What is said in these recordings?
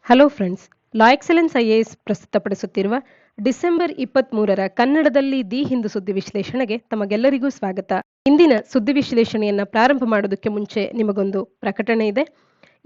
Hello friends, ಲಾ excellence IAS ಪ್ರಸ್ತುತಪಡಿಸುತ್ತಿರುವ December 23ರ ಕನ್ನಡದಲ್ಲಿ the Hindu ಸುದ್ದಿ ವಿಶ್ಲೇಷಣೆಗೆ ತಮಗೆಲ್ಲರಿಗೂ ಸ್ವಾಗತ. ಇಂದಿನ ಸುದ್ದಿ ವಿಶ್ಲೇಷಣೆಯನ್ನ ಪ್ರಾರಂಭ ಮಾಡೋದಕ್ಕೆ ಮುಂಚೆ ನಿಮಗೊಂದು ಪ್ರಕಟಣೆ ಇದೆ.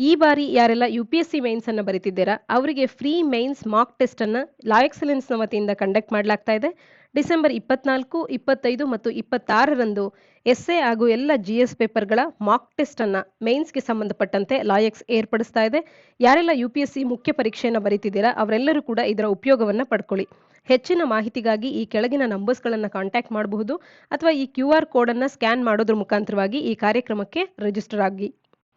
ಈ ಬಾರಿ ಯಾರೆಲ್ಲ UPSC ಮೇನ್ಸ್ ಅನ್ನು ಬರೀತಿದ್ದೀರಾ ಅವರಿಗೆ ಫ್ರೀ ಮೇನ್ಸ್ ಮಾಕ್ ಟೆಸ್ಟ್ ಅನ್ನ ಲಾ ಎಕ್ಸಲೆನ್ಸ್ ನ ವತಿಯಿಂದ ಕಂಡಕ್ಟ್ ಮಾಡಲಾಗ್ತಾ ಇದೆ. ಡಿಸೆಂಬರ್ 24, 25 ಮತ್ತು 26ರಂದು ಎಸ್ಎ ಹಾಗೂ ಎಲ್ಲ GS ಪೇಪರ್ಗಳ ಮಾಕ್ ಟೆಸ್ಟ್ ಅನ್ನ ಮೇನ್ಸ್ಗೆ ಸಂಬಂಧಪಟ್ಟಂತೆ ಲಾಯೆಕ್ಸ್ ಏರ್ಪಡಿಸ್ತಾ ಇದೆ. ಯಾರೆಲ್ಲ UPSC ಮುಖ್ಯ ಪರೀಕ್ಷೆಯನ್ನು ಬರೀತಿದ್ದೀರಾ ಅವರೆಲ್ಲರೂ ಕೂಡ ಇದರ ಉಪಯೋಗವನ್ನ ಪಡ್ಕೊಳ್ಳಿ. ಹೆಚ್ಚಿನ ಮಾಹಿತಿಗಾಗಿ ಈ ಕೆಳಗಿನ ನಂಬರ್ಸ್ಗಳನ್ನು ಕಾಂಟ್ಯಾಕ್ಟ್ ಮಾಡಬಹುದು ಅಥವಾ ಈ QR ಕೋಡ್ ಅನ್ನ ಸ್ಕ್ಯಾನ್ ಮಾಡೋದ್ರ ಮುಖಾಂತರವಾಗಿ ಈ ಕಾರ್ಯಕ್ರಮಕ್ಕೆ ರಿಜಿಸ್ಟರ್ ಆಗಿ.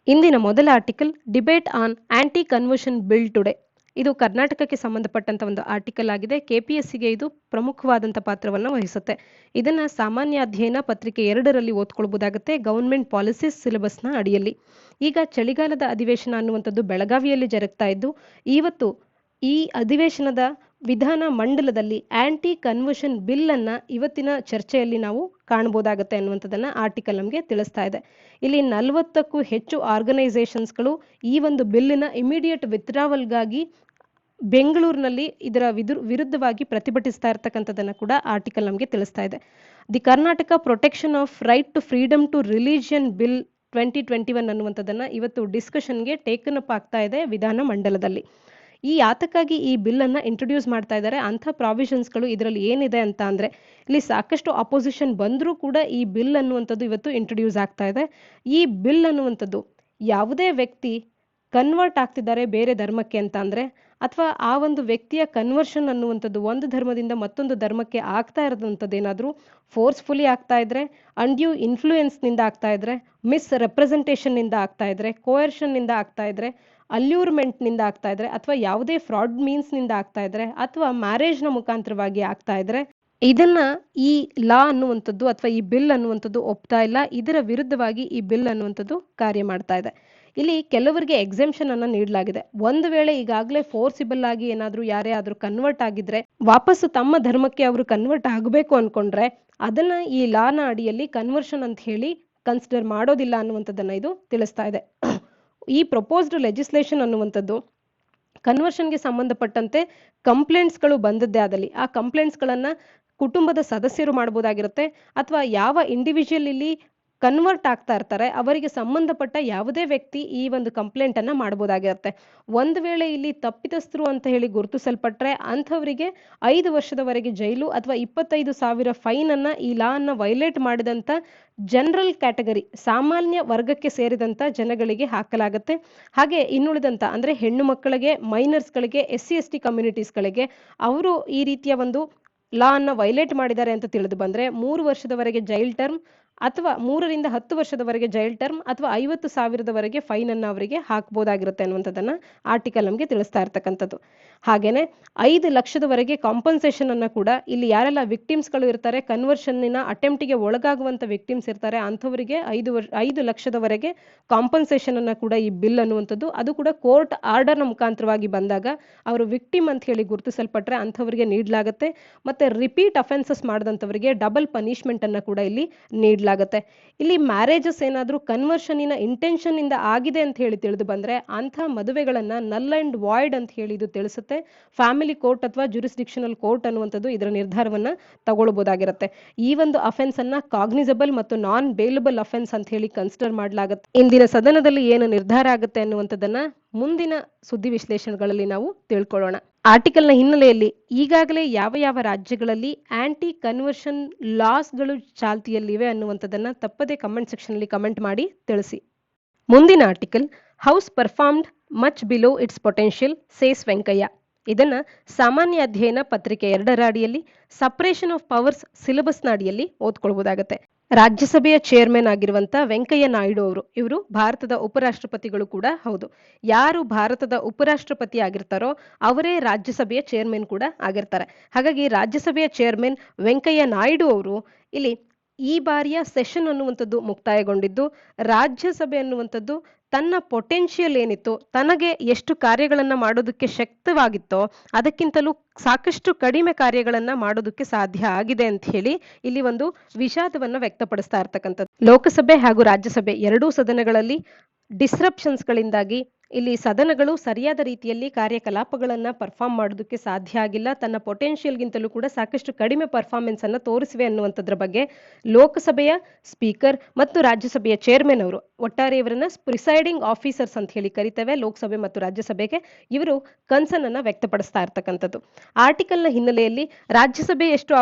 ಇಂದಿನ ಮೊದಲ article debate on anti conversion bill today. ಇದು ಕರ್ನಾಟಕಕ್ಕೆ ಸಂಬಂಧಪಟ್ಟಂತ ಒಂದು ಆರ್ಟಿಕಲ್ ಆಗಿದೆ. KPSCಗೆ ಇದು ಪ್ರಮುಖವಾದಂಥ ಪಾತ್ರವನ್ನು ವಹಿಸುತ್ತೆ. ಇದನ್ನ ಸಾಮಾನ್ಯ ಅಧ್ಯಯನ ಪತ್ರಿಕೆ 2ರಲ್ಲಿ ಓದ್ಕೊಳ್ಬಹುದಾಗುತ್ತೆ, ಗವರ್ಮೆಂಟ್ ಪಾಲಿಸೀಸ್ ಸಿಲೆಬಸ್ನ ಅಡಿಯಲ್ಲಿ. ಈಗ ಚಳಿಗಾಲದ ಅಧಿವೇಶನ ಅನ್ನುವಂಥದ್ದು ಬೆಳಗಾವಿಯಲ್ಲಿ ಜರುಗ್ತಾ ಇದ್ದು, ಇವತ್ತು ಈ ಅಧಿವೇಶನದ ವಿಧಾನ ಮಂಡಲದಲ್ಲಿ ಆಂಟಿ ಕನ್ವರ್ಷನ್ ಬಿಲ್ ಅನ್ನ ಇವತ್ತಿನ ಚರ್ಚೆಯಲ್ಲಿ ನಾವು ಕಾಣಬಹುದಾಗುತ್ತೆ ಅನ್ನುವಂಥದ್ದನ್ನ ಆರ್ಟಿಕಲ್ ನಮಗೆ ತಿಳಿಸ್ತಾ ಇದೆ. ಇಲ್ಲಿ 40ಕ್ಕೂ ಹೆಚ್ಚು ಆರ್ಗನೈಸೇಷನ್ಸ್ಗಳು ಈ ಒಂದು ಬಿಲ್ಲಿನ ಇಮಿಡಿಯೇಟ್ ವಿತ್ಡ್ರಾವಲ್ಗಾಗಿ ಬೆಂಗಳೂರಿನಲ್ಲಿ ಇದರ ವಿರುದ್ಧವಾಗಿ ಪ್ರತಿಭಟಿಸ್ತಾ ಇರ್ತಕ್ಕಂಥದ್ದನ್ನ ಕೂಡ ಆರ್ಟಿಕಲ್ ನಮಗೆ ತಿಳಿಸ್ತಾ ಇದೆ. The Karnataka protection of right to freedom to religion bill 2021 ಅನ್ನುವಂಥದ್ದನ್ನ ಇವತ್ತು ಡಿಸ್ಕಷನ್ಗೆ ಟೇಕನ್ ಅಪ್ ಆಗ್ತಾ ಇದೆ ವಿಧಾನ ಮಂಡಲದಲ್ಲಿ. ಈ ಯಾತಕ್ಕಾಗಿ ಈ ಬಿಲ್ ಅನ್ನ ಇಂಟ್ರೊಡ್ಯೂಸ್ ಮಾಡ್ತಾ ಇದ್ದಾರೆ, ಅಂಥ ಪ್ರಾವಿಷನ್ಸ್ಗಳು ಇದರಲ್ಲಿ ಏನಿದೆ ಅಂತ ಅಂದ್ರೆ ಇಲ್ಲಿ ಸಾಕಷ್ಟು ಅಪೋಸಿಷನ್ ಬಂದರೂ ಕೂಡ ಈ ಬಿಲ್ ಅನ್ನುವಂಥದ್ದು ಇವತ್ತು ಇಂಟ್ರೊಡ್ಯೂಸ್ ಆಗ್ತಾ ಇದೆ. ಈ ಬಿಲ್ ಅನ್ನುವಂಥದ್ದು ಯಾವುದೇ ವ್ಯಕ್ತಿ ಕನ್ವರ್ಟ್ ಆಗ್ತಿದ್ದಾರೆ ಬೇರೆ ಧರ್ಮಕ್ಕೆ ಅಂತ ಅಂದ್ರೆ, ಅಥವಾ ಆ ಒಂದು ವ್ಯಕ್ತಿಯ ಕನ್ವರ್ಷನ್ ಅನ್ನುವಂಥದ್ದು ಒಂದು ಧರ್ಮದಿಂದ ಮತ್ತೊಂದು ಧರ್ಮಕ್ಕೆ ಆಗ್ತಾ ಇರೋದಂಥದ್ದು ಏನಾದರೂ ಫೋರ್ಸ್ಫುಲಿ ಆಗ್ತಾ ಇದ್ರೆ, ಅನ್ಡ್ಯೂ ಇನ್ಫ್ಲೂಯೆನ್ಸ್ ನಿಂದ ಆಗ್ತಾ ಇದ್ರೆ, ಮಿಸ್ ರೆಪ್ರೆಸೆಂಟೇಷನ್ ನಿಂದ ಆಗ್ತಾ ಇದ್ರೆ, ಕೋಯರ್ಷನ್ ನಿಂದ ಆಗ್ತಾ ಇದ್ರೆ, ಅಲ್ಯೂರ್ಮೆಂಟ್ ನಿಂದ ಆಗ್ತಾ ಇದ್ರೆ, ಅಥವಾ ಯಾವುದೇ ಫ್ರಾಡ್ ಮೀನ್ಸ್ ನಿಂದ ಆಗ್ತಾ ಇದ್ರೆ, ಅಥವಾ ಮ್ಯಾರೇಜ್ ನ ಮುಖಾಂತರವಾಗಿ ಆಗ್ತಾ ಇದ್ರೆ, ಇದನ್ನ ಈ ಲಾ ಅನ್ನುವಂಥದ್ದು ಅಥವಾ ಈ ಬಿಲ್ ಅನ್ನುವಂಥದ್ದು ಒಪ್ತಾ ಇಲ್ಲ. ಇದರ ವಿರುದ್ಧವಾಗಿ ಈ ಬಿಲ್ ಅನ್ನುವಂಥದ್ದು ಕಾರ್ಯ ಮಾಡ್ತಾ ಇದೆ. ಇಲ್ಲಿ ಕೆಲವರಿಗೆ ಎಕ್ಸೆಂಪ್ಷನ್ ಅನ್ನ ನೀಡಲಾಗಿದೆ. ಒಂದು ವೇಳೆ ಈಗಾಗಲೇ ಫೋರ್ಸಿಬಲ್ ಆಗಿ ಏನಾದ್ರೂ ಯಾರೇ ಆದ್ರೂ ಕನ್ವರ್ಟ್ ಆಗಿದ್ರೆ ವಾಪಸ್ಸು ತಮ್ಮ ಧರ್ಮಕ್ಕೆ ಅವರು ಕನ್ವರ್ಟ್ ಆಗಬೇಕು ಅನ್ಕೊಂಡ್ರೆ ಅದನ್ನ ಈ ಲಾನ ಅಡಿಯಲ್ಲಿ ಕನ್ವರ್ಷನ್ ಅಂತ ಹೇಳಿ ಕನ್ಸಿಡರ್ ಮಾಡೋದಿಲ್ಲ ಅನ್ನುವಂಥದ್ದನ್ನ ಇದು ತಿಳಿಸ್ತಾ ಇದೆ. ಈ ಪ್ರಪೋಸ್ಡ್ ಲೆಜಿಸ್ಲೇಷನ್ ಅನ್ನುವಂಥದ್ದು ಕನ್ವರ್ಷನ್ಗೆ ಸಂಬಂಧಪಟ್ಟಂತೆ ಕಂಪ್ಲೇಂಟ್ಸ್ಗಳು ಬಂದದ್ದೇ ಆದಲ್ಲಿ ಆ ಕಂಪ್ಲೇಂಟ್ಸ್ಗಳನ್ನ ಕುಟುಂಬದ ಸದಸ್ಯರು ಮಾಡಬಹುದಾಗಿರುತ್ತೆ, ಅಥವಾ ಯಾವ ಇಂಡಿವಿಜುವಲ್ ಇಲ್ಲಿ ಕನ್ವರ್ಟ್ ಆಗ್ತಾ ಇರ್ತಾರೆ ಅವರಿಗೆ ಸಂಬಂಧಪಟ್ಟ ಯಾವುದೇ ವ್ಯಕ್ತಿ ಈ ಒಂದು ಕಂಪ್ಲೇಂಟ್ ಅನ್ನ ಮಾಡಬಹುದಾಗಿರುತ್ತೆ. ಒಂದು ವೇಳೆ ಇಲ್ಲಿ ತಪ್ಪಿತಸ್ಥರು ಅಂತ ಹೇಳಿ ಗುರುತಿಸಲ್ಪಟ್ರೆ ಅಂಥವರಿಗೆ 5 ವರ್ಷದವರೆಗೆ ಜೈಲು ಅಥವಾ 25,000 ಫೈನ್ ಅನ್ನ ಈ ಲಾ ಅನ್ನ ವೈಲೇಟ್ ಮಾಡಿದಂತ ಜನರಲ್ ಕ್ಯಾಟಗರಿ ಸಾಮಾನ್ಯ ವರ್ಗಕ್ಕೆ ಸೇರಿದಂತ ಜನಗಳಿಗೆ ಹಾಕಲಾಗುತ್ತೆ. ಹಾಗೆ ಇನ್ನುಳಿದಂತ ಅಂದ್ರೆ ಹೆಣ್ಣು ಮಕ್ಕಳಿಗೆ, ಮೈನರ್ಸ್ಗಳಿಗೆ, SC/ST ಕಮ್ಯುನಿಟೀಸ್ಗಳಿಗೆ ಅವರು ಈ ರೀತಿಯ ಒಂದು ಲಾ ಅನ್ನ ವೈಲೇಟ್ ಮಾಡಿದ್ದಾರೆ ಅಂತ ತಿಳಿದು ಬಂದ್ರೆ 3 ವರ್ಷದವರೆಗೆ ಜೈಲ್ ಟರ್ಮ್ ಅಥವಾ 3 ರಿಂದ 10 ವರ್ಷದವರೆಗೆ ಜೈಲ್ ಟರ್ಮ್ ಅಥವಾ 50,000 ಫೈನ್ ಅನ್ನ ಅವರಿಗೆ ಹಾಕಬಹುದಾಗಿರುತ್ತೆ ಅನ್ನುವಂಥದ್ದನ್ನ ಆರ್ಟಿಕಲ್ ನಮಗೆ ತಿಳಿಸ್ತಾ ಇರ್ತಕ್ಕಂಥದ್ದು. ಹಾಗೇನೆ 5 ಲಕ್ಷದವರೆಗೆ ಕಾಂಪನ್ಸೇಷನ್ ಅನ್ನ ಕೂಡ ಇಲ್ಲಿ ಯಾರೆಲ್ಲ ವಿಕ್ಟಿಮ್ಸ್ಗಳು ಇರ್ತಾರೆ, ಕನ್ವರ್ಷನ್ನಿನ ಅಟೆಂಪ್ಟಿಗೆ ಒಳಗಾಗುವಂತ ವಿಕ್ಟಿಮ್ಸ್ ಇರ್ತಾರೆ ಅಂಥವರಿಗೆ 5 ಲಕ್ಷದವರೆಗೆ ಕಾಂಪನ್ಸೇಷನ್ ಅನ್ನ ಕೂಡ ಈ ಬಿಲ್ ಅನ್ನುವಂಥದ್ದು ಅದು ಕೂಡ ಕೋರ್ಟ್ ಆರ್ಡರ್ನ ಮುಖಾಂತರವಾಗಿ ಬಂದಾಗ ಅವರು ವಿಕ್ಟಿಮ್ ಅಂತ ಹೇಳಿ ಗುರುತಿಸಲ್ಪಟ್ರೆ ಅಂಥವರಿಗೆ ನೀಡಲಾಗುತ್ತೆ. ಮತ್ತೆ ರಿಪೀಟ್ ಅಫೆನ್ಸಸ್ ಮಾಡಿದಂಥವರಿಗೆ ಡಬಲ್ ಪನಿಷ್ಮೆಂಟ್ ಅನ್ನ ಕೂಡ ಇಲ್ಲಿ ನೀಡಲಾಗುತ್ತೆ. ಇಲ್ಲಿ ಮ್ಯಾರೇಜಸ್ ಏನಾದ್ರೂ ಕನ್ವರ್ಷನ್ನಿನ ಇಂಟೆನ್ಷನ್ ಇಂದ ಆಗಿದೆ ಅಂತ ಹೇಳಿ ತಿಳಿದು ಬಂದ್ರೆ ಅಂಥ ಮದುವೆಗಳನ್ನ ನಲ್ ಅಂಡ್ ವಾಯ್ಡ್ ಅಂತ ಹೇಳಿ ಇದು ತಿಳಿಸುತ್ತೆ. ಫ್ಯಾಮಿಲಿ ಕೋರ್ಟ್ ಅಥವಾ ಜುರಿಸ್ಡಿಕ್ಷನಲ್ ಕೋರ್ಟ್ ಅನ್ನುವಂಥದ್ದು ಇದರ ನಿರ್ಧಾರವನ್ನ ತಗೊಳ್ಬಹುದಾಗಿರುತ್ತೆ. ಈ ಒಂದು ಅಫೆನ್ಸ್ ಅನ್ನ ಕಾಗ್ನಿಸಬಲ್ ಮತ್ತು ನಾನ್ ಬೇಲಬಲ್ ಅಫೆನ್ಸ್ ಅಂತ ಹೇಳಿ ಕನ್ಸಿಡರ್ ಮಾಡಲಾಗುತ್ತೆ. ಇಂದಿನ ಸದನದಲ್ಲಿ ಏನು ನಿರ್ಧಾರ ಆಗುತ್ತೆ ಅನ್ನುವಂಥದ್ದನ್ನ ಮುಂದಿನ ಸುದ್ದಿ ವಿಶ್ಲೇಷಣೆಗಳಲ್ಲಿ ನಾವು ತಿಳ್ಕೊಳ್ಳೋಣ. ಆರ್ಟಿಕಲ್ನ ಹಿನ್ನೆಲೆಯಲ್ಲಿ ಈಗಾಗಲೇ ಯಾವ ಯಾವ ರಾಜ್ಯಗಳಲ್ಲಿ ಆಂಟಿ ಕನ್ವರ್ಷನ್ ಲಾಸ್ಗಳು ಚಾಲ್ತಿಯಲ್ಲಿವೆ ಅನ್ನುವಂಥದ್ದನ್ನ ತಪ್ಪದೇ ಕಮೆಂಟ್ ಸೆಕ್ಷನ್ ಅಲ್ಲಿ ಕಮೆಂಟ್ ಮಾಡಿ ತಿಳಿಸಿ. ಮುಂದಿನ article house performed much below it's potential says Venkaiah. ಇದನ್ನ ಸಾಮಾನ್ಯ ಅಧ್ಯಯನ ಪತ್ರಿಕೆ 2ರ ಅಡಿಯಲ್ಲಿ ಸಪರೇಷನ್ ಆಫ್ ಪವರ್ಸ್ ಸಿಲೆಬಸ್ನ ಅಡಿಯಲ್ಲಿ ಓದ್ಕೊಳ್ಬಹುದಾಗತ್ತೆ. ರಾಜ್ಯಸಭೆಯ ಚೇರ್ಮನ್ ಆಗಿರುವಂತ ವೆಂಕಯ್ಯ ನಾಯ್ಡು ಅವರು ಇವರು ಭಾರತದ ಉಪರಾಷ್ಟ್ರಪತಿಗಳು ಕೂಡ ಹೌದು. ಯಾರು ಭಾರತದ ಉಪರಾಷ್ಟ್ರಪತಿ ಆಗಿರ್ತಾರೋ ಅವರೇ ರಾಜ್ಯಸಭೆಯ ಚೇರ್ಮನ್ ಕೂಡ ಆಗಿರ್ತಾರೆ. ಹಾಗಾಗಿ ರಾಜ್ಯಸಭೆಯ ಚೇರ್ಮನ್ ವೆಂಕಯ್ಯ ನಾಯ್ಡು ಅವರು ಇಲ್ಲಿ ಈ ಬಾರಿಯ ಸೆಷನ್ ಅನ್ನುವಂಥದ್ದು ಮುಕ್ತಾಯಗೊಂಡಿದ್ದು ರಾಜ್ಯಸಭೆ ಅನ್ನುವಂಥದ್ದು ತನ್ನ ಪೊಟೆನ್ಷಿಯಲ್ ಏನಿತ್ತು, ತನಗೆ ಎಷ್ಟು ಕಾರ್ಯಗಳನ್ನ ಮಾಡೋದಕ್ಕೆ ಶಕ್ತವಾಗಿತ್ತೋ ಅದಕ್ಕಿಂತಲೂ ಸಾಕಷ್ಟು ಕಡಿಮೆ ಕಾರ್ಯಗಳನ್ನ ಮಾಡೋದಕ್ಕೆ ಸಾಧ್ಯ ಆಗಿದೆ ಅಂತ ಹೇಳಿ ಇಲ್ಲಿ ಒಂದು ವಿಷಾದವನ್ನ ವ್ಯಕ್ತಪಡಿಸ್ತಾ ಇರ್ತಕ್ಕಂಥದ್ದು. ಲೋಕಸಭೆ ಹಾಗೂ ರಾಜ್ಯಸಭೆ ಎರಡೂ ಸದನಗಳಲ್ಲಿ ಡಿಸ್ರಪ್ಷನ್ಸ್ಗಳಿಂದಾಗಿ ಇಲ್ಲಿ ಸದನಗಳು ಸರಿಯಾದ ರೀತಿಯಲ್ಲಿ ಕಾರ್ಯಕಲಾಪಗಳನ್ನು ಪರ್ಫಾರ್ಮ್ ಮಾಡೋದಕ್ಕೆ ಸಾಧ್ಯ ಆಗಿಲ್ಲ. ತನ್ನ ಪೊಟೆನ್ಷಿಯಲ್ಗಿಂತಲೂ ಕೂಡ ಸಾಕಷ್ಟು ಕಡಿಮೆ ಪರ್ಫಾರ್ಮೆನ್ಸ್ ಅನ್ನು ತೋರಿಸಿವೆ ಅನ್ನುವಂಥದ್ರ ಬಗ್ಗೆ ಲೋಕಸಭೆಯ ಸ್ಪೀಕರ್ ಮತ್ತು ರಾಜ್ಯಸಭೆಯ ಚೇರ್ಮನ್ ಅವರು, ಒಟ್ಟಾರೆ ಇವರನ್ನ ಪ್ರಿಸೈಡಿಂಗ್ ಆಫೀಸರ್ಸ್ ಅಂತ ಹೇಳಿ ಕರಿತೇವೆ ಲೋಕಸಭೆ ಮತ್ತು ರಾಜ್ಯಸಭೆಗೆ, ಇವರು ಕನ್ಸರ್ನ್ ಅನ್ನ ವ್ಯಕ್ತಪಡಿಸ್ತಾ ಇರ್ತಕ್ಕಂಥದ್ದು. ಆರ್ಟಿಕಲ್ನ ಹಿನ್ನೆಲೆಯಲ್ಲಿ ರಾಜ್ಯಸಭೆ ಎಷ್ಟು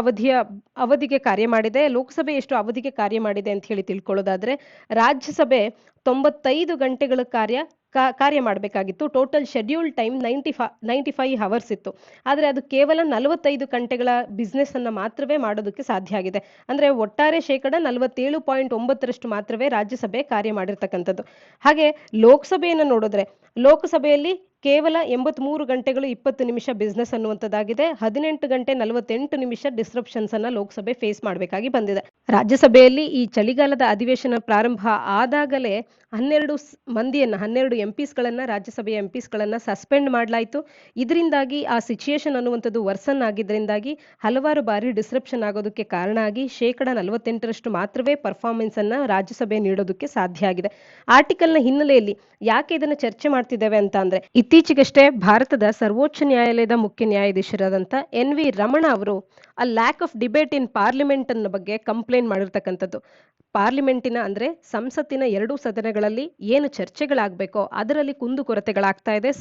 ಅವಧಿಗೆ ಕಾರ್ಯ ಮಾಡಿದೆ, ಲೋಕಸಭೆ ಎಷ್ಟು ಅವಧಿಗೆ ಕಾರ್ಯ ಮಾಡಿದೆ ಅಂತ ಹೇಳಿ ತಿಳ್ಕೊಳ್ಳೋದಾದ್ರೆ, ರಾಜ್ಯಸಭೆ 95 ಗಂಟೆಗಳ ಕಾರ್ಯ ಮಾಡಬೇಕಾಗಿತ್ತು. ಟೋಟಲ್ ಶೆಡ್ಯೂಲ್ ಟೈಮ್ 95 ಅವರ್ಸ್ ಇತ್ತು. ಆದರೆ ಅದು ಕೇವಲ 45 ಗಂಟೆಗಳ ಬಿಸ್ನೆಸ್ ಅನ್ನ ಮಾತ್ರವೇ ಮಾಡೋದಕ್ಕೆ ಸಾಧ್ಯ ಆಗಿದೆ. ಅಂದ್ರೆ ಒಟ್ಟಾರೆ ಶೇಕಡ 47.9ರಷ್ಟು ಮಾತ್ರವೇ ರಾಜ್ಯಸಭೆ ಕಾರ್ಯ ಮಾಡಿರ್ತಕ್ಕಂಥದ್ದು. ಹಾಗೆ ಲೋಕಸಭೆಯನ್ನು ನೋಡಿದ್ರೆ, ಲೋಕಸಭೆಯಲ್ಲಿ ಕೇವಲ 83 ಗಂಟೆಗಳು 20 ನಿಮಿಷ ಬಿಸ್ನೆಸ್ ಅನ್ನುವಂಥದ್ದಾಗಿದೆ. 18 ಗಂಟೆ 48 ನಿಮಿಷ ಡಿಸ್ರಪ್ಷನ್ಸ್ ಅನ್ನ ಲೋಕಸಭೆ ಫೇಸ್ ಮಾಡಬೇಕಾಗಿ ಬಂದಿದೆ. ರಾಜ್ಯಸಭೆಯಲ್ಲಿ ಈ ಚಳಿಗಾಲದ ಅಧಿವೇಶನ ಪ್ರಾರಂಭ ಆದಾಗಲೇ 12 ಎಂಪಿಸ್ಗಳನ್ನ, ರಾಜ್ಯಸಭೆಯ ಎಂಪಿಸ್ಗಳನ್ನ ಸಸ್ಪೆಂಡ್ ಮಾಡಲಾಯಿತು. ಇದರಿಂದಾಗಿ ಆ ಸಿಚುಯೇಷನ್ ಅನ್ನುವಂಥದ್ದು ವರ್ಸನ್ ಆಗಿದ್ದರಿಂದಾಗಿ ಹಲವಾರು ಬಾರಿ ಡಿಸ್ರಪ್ಷನ್ ಆಗೋದಕ್ಕೆ ಕಾರಣ ಆಗಿ ಶೇಕಡ 48ರಷ್ಟು ಮಾತ್ರವೇ ಪರ್ಫಾರ್ಮೆನ್ಸ್ ಅನ್ನ ರಾಜ್ಯಸಭೆ ನೀಡೋದಕ್ಕೆ ಸಾಧ್ಯ ಆಗಿದೆ. ಆರ್ಟಿಕಲ್ನ ಹಿನ್ನೆಲೆಯಲ್ಲಿ ಯಾಕೆ ಇದನ್ನ ಚರ್ಚೆ ಮಾಡ್ತಿದ್ದೇವೆ ಅಂತ ಅಂದ್ರೆ, ಇತ್ತೀಚೆಗಷ್ಟೇ ಭಾರತದ ಸರ್ವೋಚ್ಚ ನ್ಯಾಯಾಲಯದ ಮುಖ್ಯ ನ್ಯಾಯಾಧೀಶರಾದಂಥ NV ರಮಣ ಅವರು ಆ lack of debate in parliament ಅನ್ನ ಬಗ್ಗೆ ಕಂಪ್ಲೇಂಟ್ ಮಾಡಿರ್ತಕ್ಕಂಥದ್ದು. ಪಾರ್ಲಿಮೆಂಟಿನ ಅಂದ್ರೆ ಸಂಸತ್ತಿನ 2 ಸದನಗಳಲ್ಲಿ ಏನು ಚರ್ಚೆಗಳಾಗಬೇಕೋ ಅದರಲ್ಲಿ ಕುಂದುಕೊರತೆಗಳಾಗ್ತಾ ಇದೆ,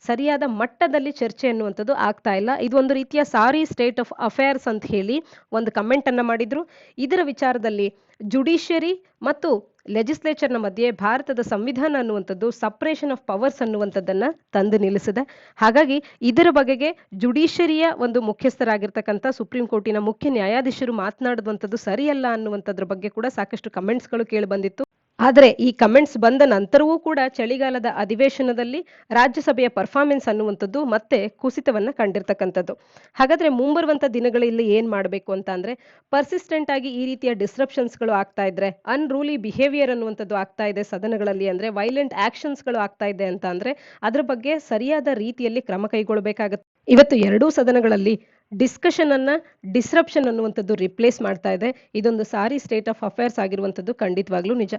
ಸರಿಯಾದ ಮಟ್ಟದಲ್ಲಿ ಚರ್ಚೆ ಅನ್ನುವಂಥದ್ದು ಆಗ್ತಾ ಇಲ್ಲ. ಇದು ಒಂದು ರೀತಿಯ ಸಾರಿ ಸ್ಟೇಟ್ ಆಫ್ ಅಫೇರ್ಸ್ ಅಂತ ಹೇಳಿ ಒಂದು ಕಮೆಂಟ್ ಅನ್ನ ಮಾಡಿದ್ರು. ಇದರ ವಿಚಾರದಲ್ಲಿ ಜುಡಿಷಿಯರಿ ಮತ್ತು ಲೆಜಿಸ್ಲೇಚರ್ನ ಮಧ್ಯೆ ಭಾರತದ ಸಂವಿಧಾನ ಅನ್ನುವಂಥದ್ದು ಸಪರೇಷನ್ ಆಫ್ ಪವರ್ಸ್ ಅನ್ನುವಂಥದ್ದನ್ನ ತಂದು ನಿಲ್ಲಿಸಿದೆ. ಹಾಗಾಗಿ ಇದರ ಬಗೆಗೆ ಜುಡಿಷಿಯರಿಯ ಒಂದು ಮುಖ್ಯಸ್ಥರಾಗಿರ್ತಕ್ಕಂಥ ಸುಪ್ರೀಂ ಕೋರ್ಟಿನ ಮುಖ್ಯ ನ್ಯಾಯಾಧೀಶರು ಮಾತನಾಡುವಂಥದ್ದು ಸರಿಯಲ್ಲ ಅನ್ನುವಂಥದ್ರ ಬಗ್ಗೆ ಕೂಡ ಸಾಕಷ್ಟು ಕಮೆಂಟ್ಸ್ಗಳು ಕೇಳಿ ಬಂದಿತ್ತು. ಆದರೆ ಈ ಕಮೆಂಟ್ಸ್ ಬಂದ ನಂತರವೂ ಕೂಡ ಚಳಿಗಾಲದ ಅಧಿವೇಶನದಲ್ಲಿ ರಾಜ್ಯಸಭೆಯ ಪರ್ಫಾರ್ಮೆನ್ಸ್ ಅನ್ನುವಂಥದ್ದು ಮತ್ತೆ ಕುಸಿತವನ್ನ ಕಂಡಿರ್ತಕ್ಕಂಥದ್ದು. ಹಾಗಾದ್ರೆ ಮುಂಬರುವಂತ ದಿನಗಳಲ್ಲಿ ಏನ್ ಮಾಡಬೇಕು ಅಂತ ಅಂದ್ರೆ, ಪರ್ಸಿಸ್ಟೆಂಟ್ ಆಗಿ ಈ ರೀತಿಯ ಡಿಸ್ರಪ್ಷನ್ಸ್ಗಳು ಆಗ್ತಾ ಇದ್ರೆ, ಅನ್ರೂಲಿ ಬಿಹೇವಿಯರ್ ಅನ್ನುವಂಥದ್ದು ಆಗ್ತಾ ಇದೆ ಸದನಗಳಲ್ಲಿ, ಅಂದ್ರೆ ವೈಲೆಂಟ್ ಆಕ್ಷನ್ಸ್ಗಳು ಆಗ್ತಾ ಇದೆ ಅಂತ ಅಂದ್ರೆ ಅದ್ರ ಬಗ್ಗೆ ಸರಿಯಾದ ರೀತಿಯಲ್ಲಿ ಕ್ರಮ ಕೈಗೊಳ್ಳಬೇಕಾಗುತ್ತೆ. ಇವತ್ತು 2 ಸದನಗಳಲ್ಲಿ ಡಿಸ್ಕಷನ್ ಅನ್ನ ಡಿಸ್ರಪ್ಷನ್ ಅನ್ನುವಂಥದ್ದು ರಿಪ್ಲೇಸ್ ಮಾಡ್ತಾ ಇದೆ. ಇದೊಂದು ಸಾರಿ ಸ್ಟೇಟ್ ಆಫ್ ಅಫೇರ್ಸ್ ಆಗಿರುವಂಥದ್ದು ಖಂಡಿತವಾಗ್ಲೂ ನಿಜ.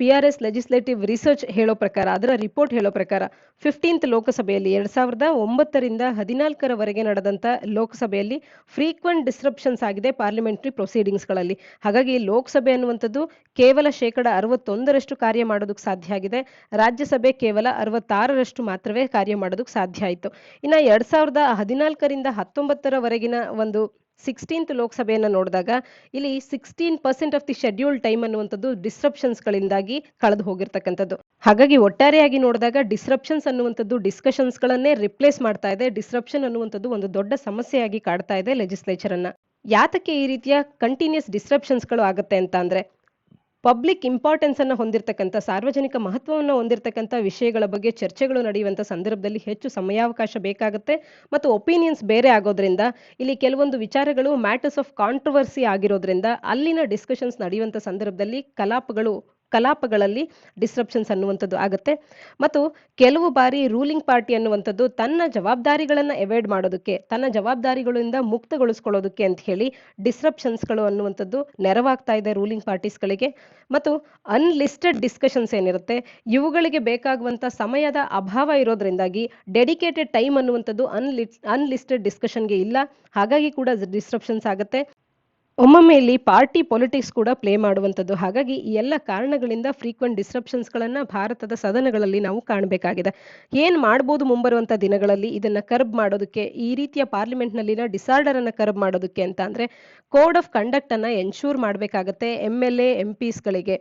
PRS ಲೆಜಿಸ್ಲೇಟಿವ್ ರಿಸರ್ಚ್ ಹೇಳೋ ಪ್ರಕಾರ, ಅದರ ರಿಪೋರ್ಟ್ ಹೇಳೋ ಪ್ರಕಾರ 15th ಲೋಕಸಭೆಯಲ್ಲಿ 2009ರಿಂದ 2014ರವರೆಗೆ ನಡೆದಂತ ಲೋಕಸಭೆಯಲ್ಲಿ ಫ್ರೀಕ್ವೆಂಟ್ ಡಿಸ್ರಪ್ಷನ್ಸ್ ಆಗಿದೆ ಪಾರ್ಲಿಮೆಂಟರಿ ಪ್ರೊಸೀಡಿಂಗ್ಸ್ಗಳಲ್ಲಿ. ಹಾಗಾಗಿ ಲೋಕಸಭೆ ಅನ್ನುವಂಥದ್ದು ಕೇವಲ ಶೇಕಡ 61ರಷ್ಟು ಕಾರ್ಯ ಮಾಡೋದಕ್ಕೆ ಸಾಧ್ಯ ಆಗಿದೆ. ರಾಜ್ಯಸಭೆ ಕೇವಲ 66ರಷ್ಟು ಮಾತ್ರವೇ ಕಾರ್ಯ ಮಾಡೋದಕ್ಕೆ ಸಾಧ್ಯ ಆಯಿತು. ಇನ್ನ 2014ರಿಂದ 19ರವರೆಗಿನ ಒಂದು 16th ಲೋಕಸಭೆಯನ್ನು ನೋಡಿದಾಗ ಇಲ್ಲಿ 16% ಆಫ್ ದಿ ಶೆಡ್ಯೂಲ್ ಟೈಮ್ ಅನ್ನುವಂಥದ್ದು ಡಿಸ್ರಪ್ಷನ್ಸ್ಗಳಿಂದಾಗಿ ಕಳೆದು ಹೋಗಿರ್ತಕ್ಕಂಥದ್ದು. ಹಾಗಾಗಿ ಒಟ್ಟಾರೆಯಾಗಿ ನೋಡಿದಾಗ ಡಿಸ್ರಪ್ಷನ್ಸ್ ಅನ್ನುವಂಥದ್ದು ಡಿಸ್ಕಷನ್ಸ್ಗಳನ್ನೇ ರಿಪ್ಲೇಸ್ ಮಾಡ್ತಾ ಇದೆ. ಡಿಸ್ರಪ್ಷನ್ ಅನ್ನುವಂಥದ್ದು ಒಂದು ದೊಡ್ಡ ಸಮಸ್ಯೆಯಾಗಿ ಕಾಡ್ತಾ ಇದೆ ಲೆಜಿಸ್ಲೇಚರ್ ಅನ್ನ. ಯಾತಕ್ಕೆ ಈ ರೀತಿಯ ಕಂಟಿನ್ಯೂಸ್ ಡಿಸ್ರಪ್ಷನ್ಸ್ಗಳು ಆಗುತ್ತೆ ಅಂತ ಅಂದ್ರೆ, ಪಬ್ಲಿಕ್ ಇಂಪಾರ್ಟೆನ್ಸ್ ಅನ್ನ ಹೊಂದಿರತಕ್ಕಂಥ, ಸಾರ್ವಜನಿಕ ಮಹತ್ವವನ್ನು ಹೊಂದಿರತಕ್ಕಂಥ ವಿಷಯಗಳ ಬಗ್ಗೆ ಚರ್ಚೆಗಳು ನಡೆಯುವಂಥ ಸಂದರ್ಭದಲ್ಲಿ ಹೆಚ್ಚು ಸಮಯಾವಕಾಶ ಬೇಕಾಗುತ್ತೆ ಮತ್ತು ಒಪಿನಿಯನ್ಸ್ ಬೇರೆ ಆಗೋದ್ರಿಂದ ಇಲ್ಲಿ ಕೆಲವೊಂದು ವಿಚಾರಗಳು ಮ್ಯಾಟರ್ಸ್ ಆಫ್ ಕಾಂಟ್ರವರ್ಸಿ ಆಗಿರೋದ್ರಿಂದ ಅಲ್ಲಿನ ಡಿಸ್ಕಷನ್ಸ್ ನಡೆಯುವಂಥ ಸಂದರ್ಭದಲ್ಲಿ ಕಲಾಪಗಳಲ್ಲಿ ಡಿಸ್ರಪ್ಷನ್ಸ್ ಅನ್ನುವಂಥದ್ದು ಆಗುತ್ತೆ. ಮತ್ತು ಕೆಲವು ಬಾರಿ ರೂಲಿಂಗ್ ಪಾರ್ಟಿ ಅನ್ನುವಂಥದ್ದು ತನ್ನ ಜವಾಬ್ದಾರಿಗಳನ್ನು ಎವಾಯ್ಡ್ ಮಾಡೋದಕ್ಕೆ, ತನ್ನ ಜವಾಬ್ದಾರಿಗಳಿಂದ ಮುಕ್ತಗೊಳಿಸ್ಕೊಳ್ಳೋದಕ್ಕೆ ಅಂತ ಹೇಳಿ ಡಿಸ್ರಪ್ಷನ್ಸ್ಗಳು ಅನ್ನುವಂಥದ್ದು ನೆರವಾಗ್ತಾ ಇದೆ ರೂಲಿಂಗ್ ಪಾರ್ಟೀಸ್ಗಳಿಗೆ. ಮತ್ತು ಅನ್ಲಿಸ್ಟೆಡ್ ಡಿಸ್ಕಷನ್ಸ್ ಏನಿರುತ್ತೆ ಇವುಗಳಿಗೆ ಬೇಕಾಗುವಂಥ ಸಮಯದ ಅಭಾವ ಇರೋದ್ರಿಂದಾಗಿ ಡೆಡಿಕೇಟೆಡ್ ಟೈಮ್ ಅನ್ನುವಂಥದ್ದು ಅನ್ಲಿಸ್ಟೆಡ್ ಡಿಸ್ಕಷನ್ಗೆ ಇಲ್ಲ. ಹಾಗಾಗಿ ಕೂಡ ಡಿಸ್ರಪ್ಷನ್ಸ್ ಆಗುತ್ತೆ. ಒಮ್ಮೊಮ್ಮೆ ಇಲ್ಲಿ ಪಾರ್ಟಿ ಪೊಲಿಟಿಕ್ಸ್ ಕೂಡ ಪ್ಲೇ ಮಾಡುವಂಥದ್ದು. ಹಾಗಾಗಿ ಈ ಎಲ್ಲ ಕಾರಣಗಳಿಂದ ಫ್ರೀಕ್ವೆಂಟ್ ಡಿಸ್ರಪ್ಷನ್ಸ್ಗಳನ್ನ ಭಾರತದ ಸದನಗಳಲ್ಲಿ ನಾವು ಕಾಣಬೇಕಾಗಿದೆ. ಏನ್ ಮಾಡ್ಬೋದು ಮುಂಬರುವಂತ ದಿನಗಳಲ್ಲಿ ಇದನ್ನ ಕರ್ಬ್ ಮಾಡೋದಕ್ಕೆ, ಈ ರೀತಿಯ ಪಾರ್ಲಿಮೆಂಟ್ನಲ್ಲಿನ ಡಿಸಾರ್ಡರ್ ಅನ್ನ ಕರ್ಬ್ ಮಾಡೋದಕ್ಕೆ ಅಂತ ಅಂದ್ರೆ ಕೋಡ್ ಆಫ್ ಕಂಡಕ್ಟ್ ಅನ್ನ ಎನ್ಶೂರ್ ಮಾಡಬೇಕಾಗತ್ತೆ. MLA MPsಗಳಿಗೆ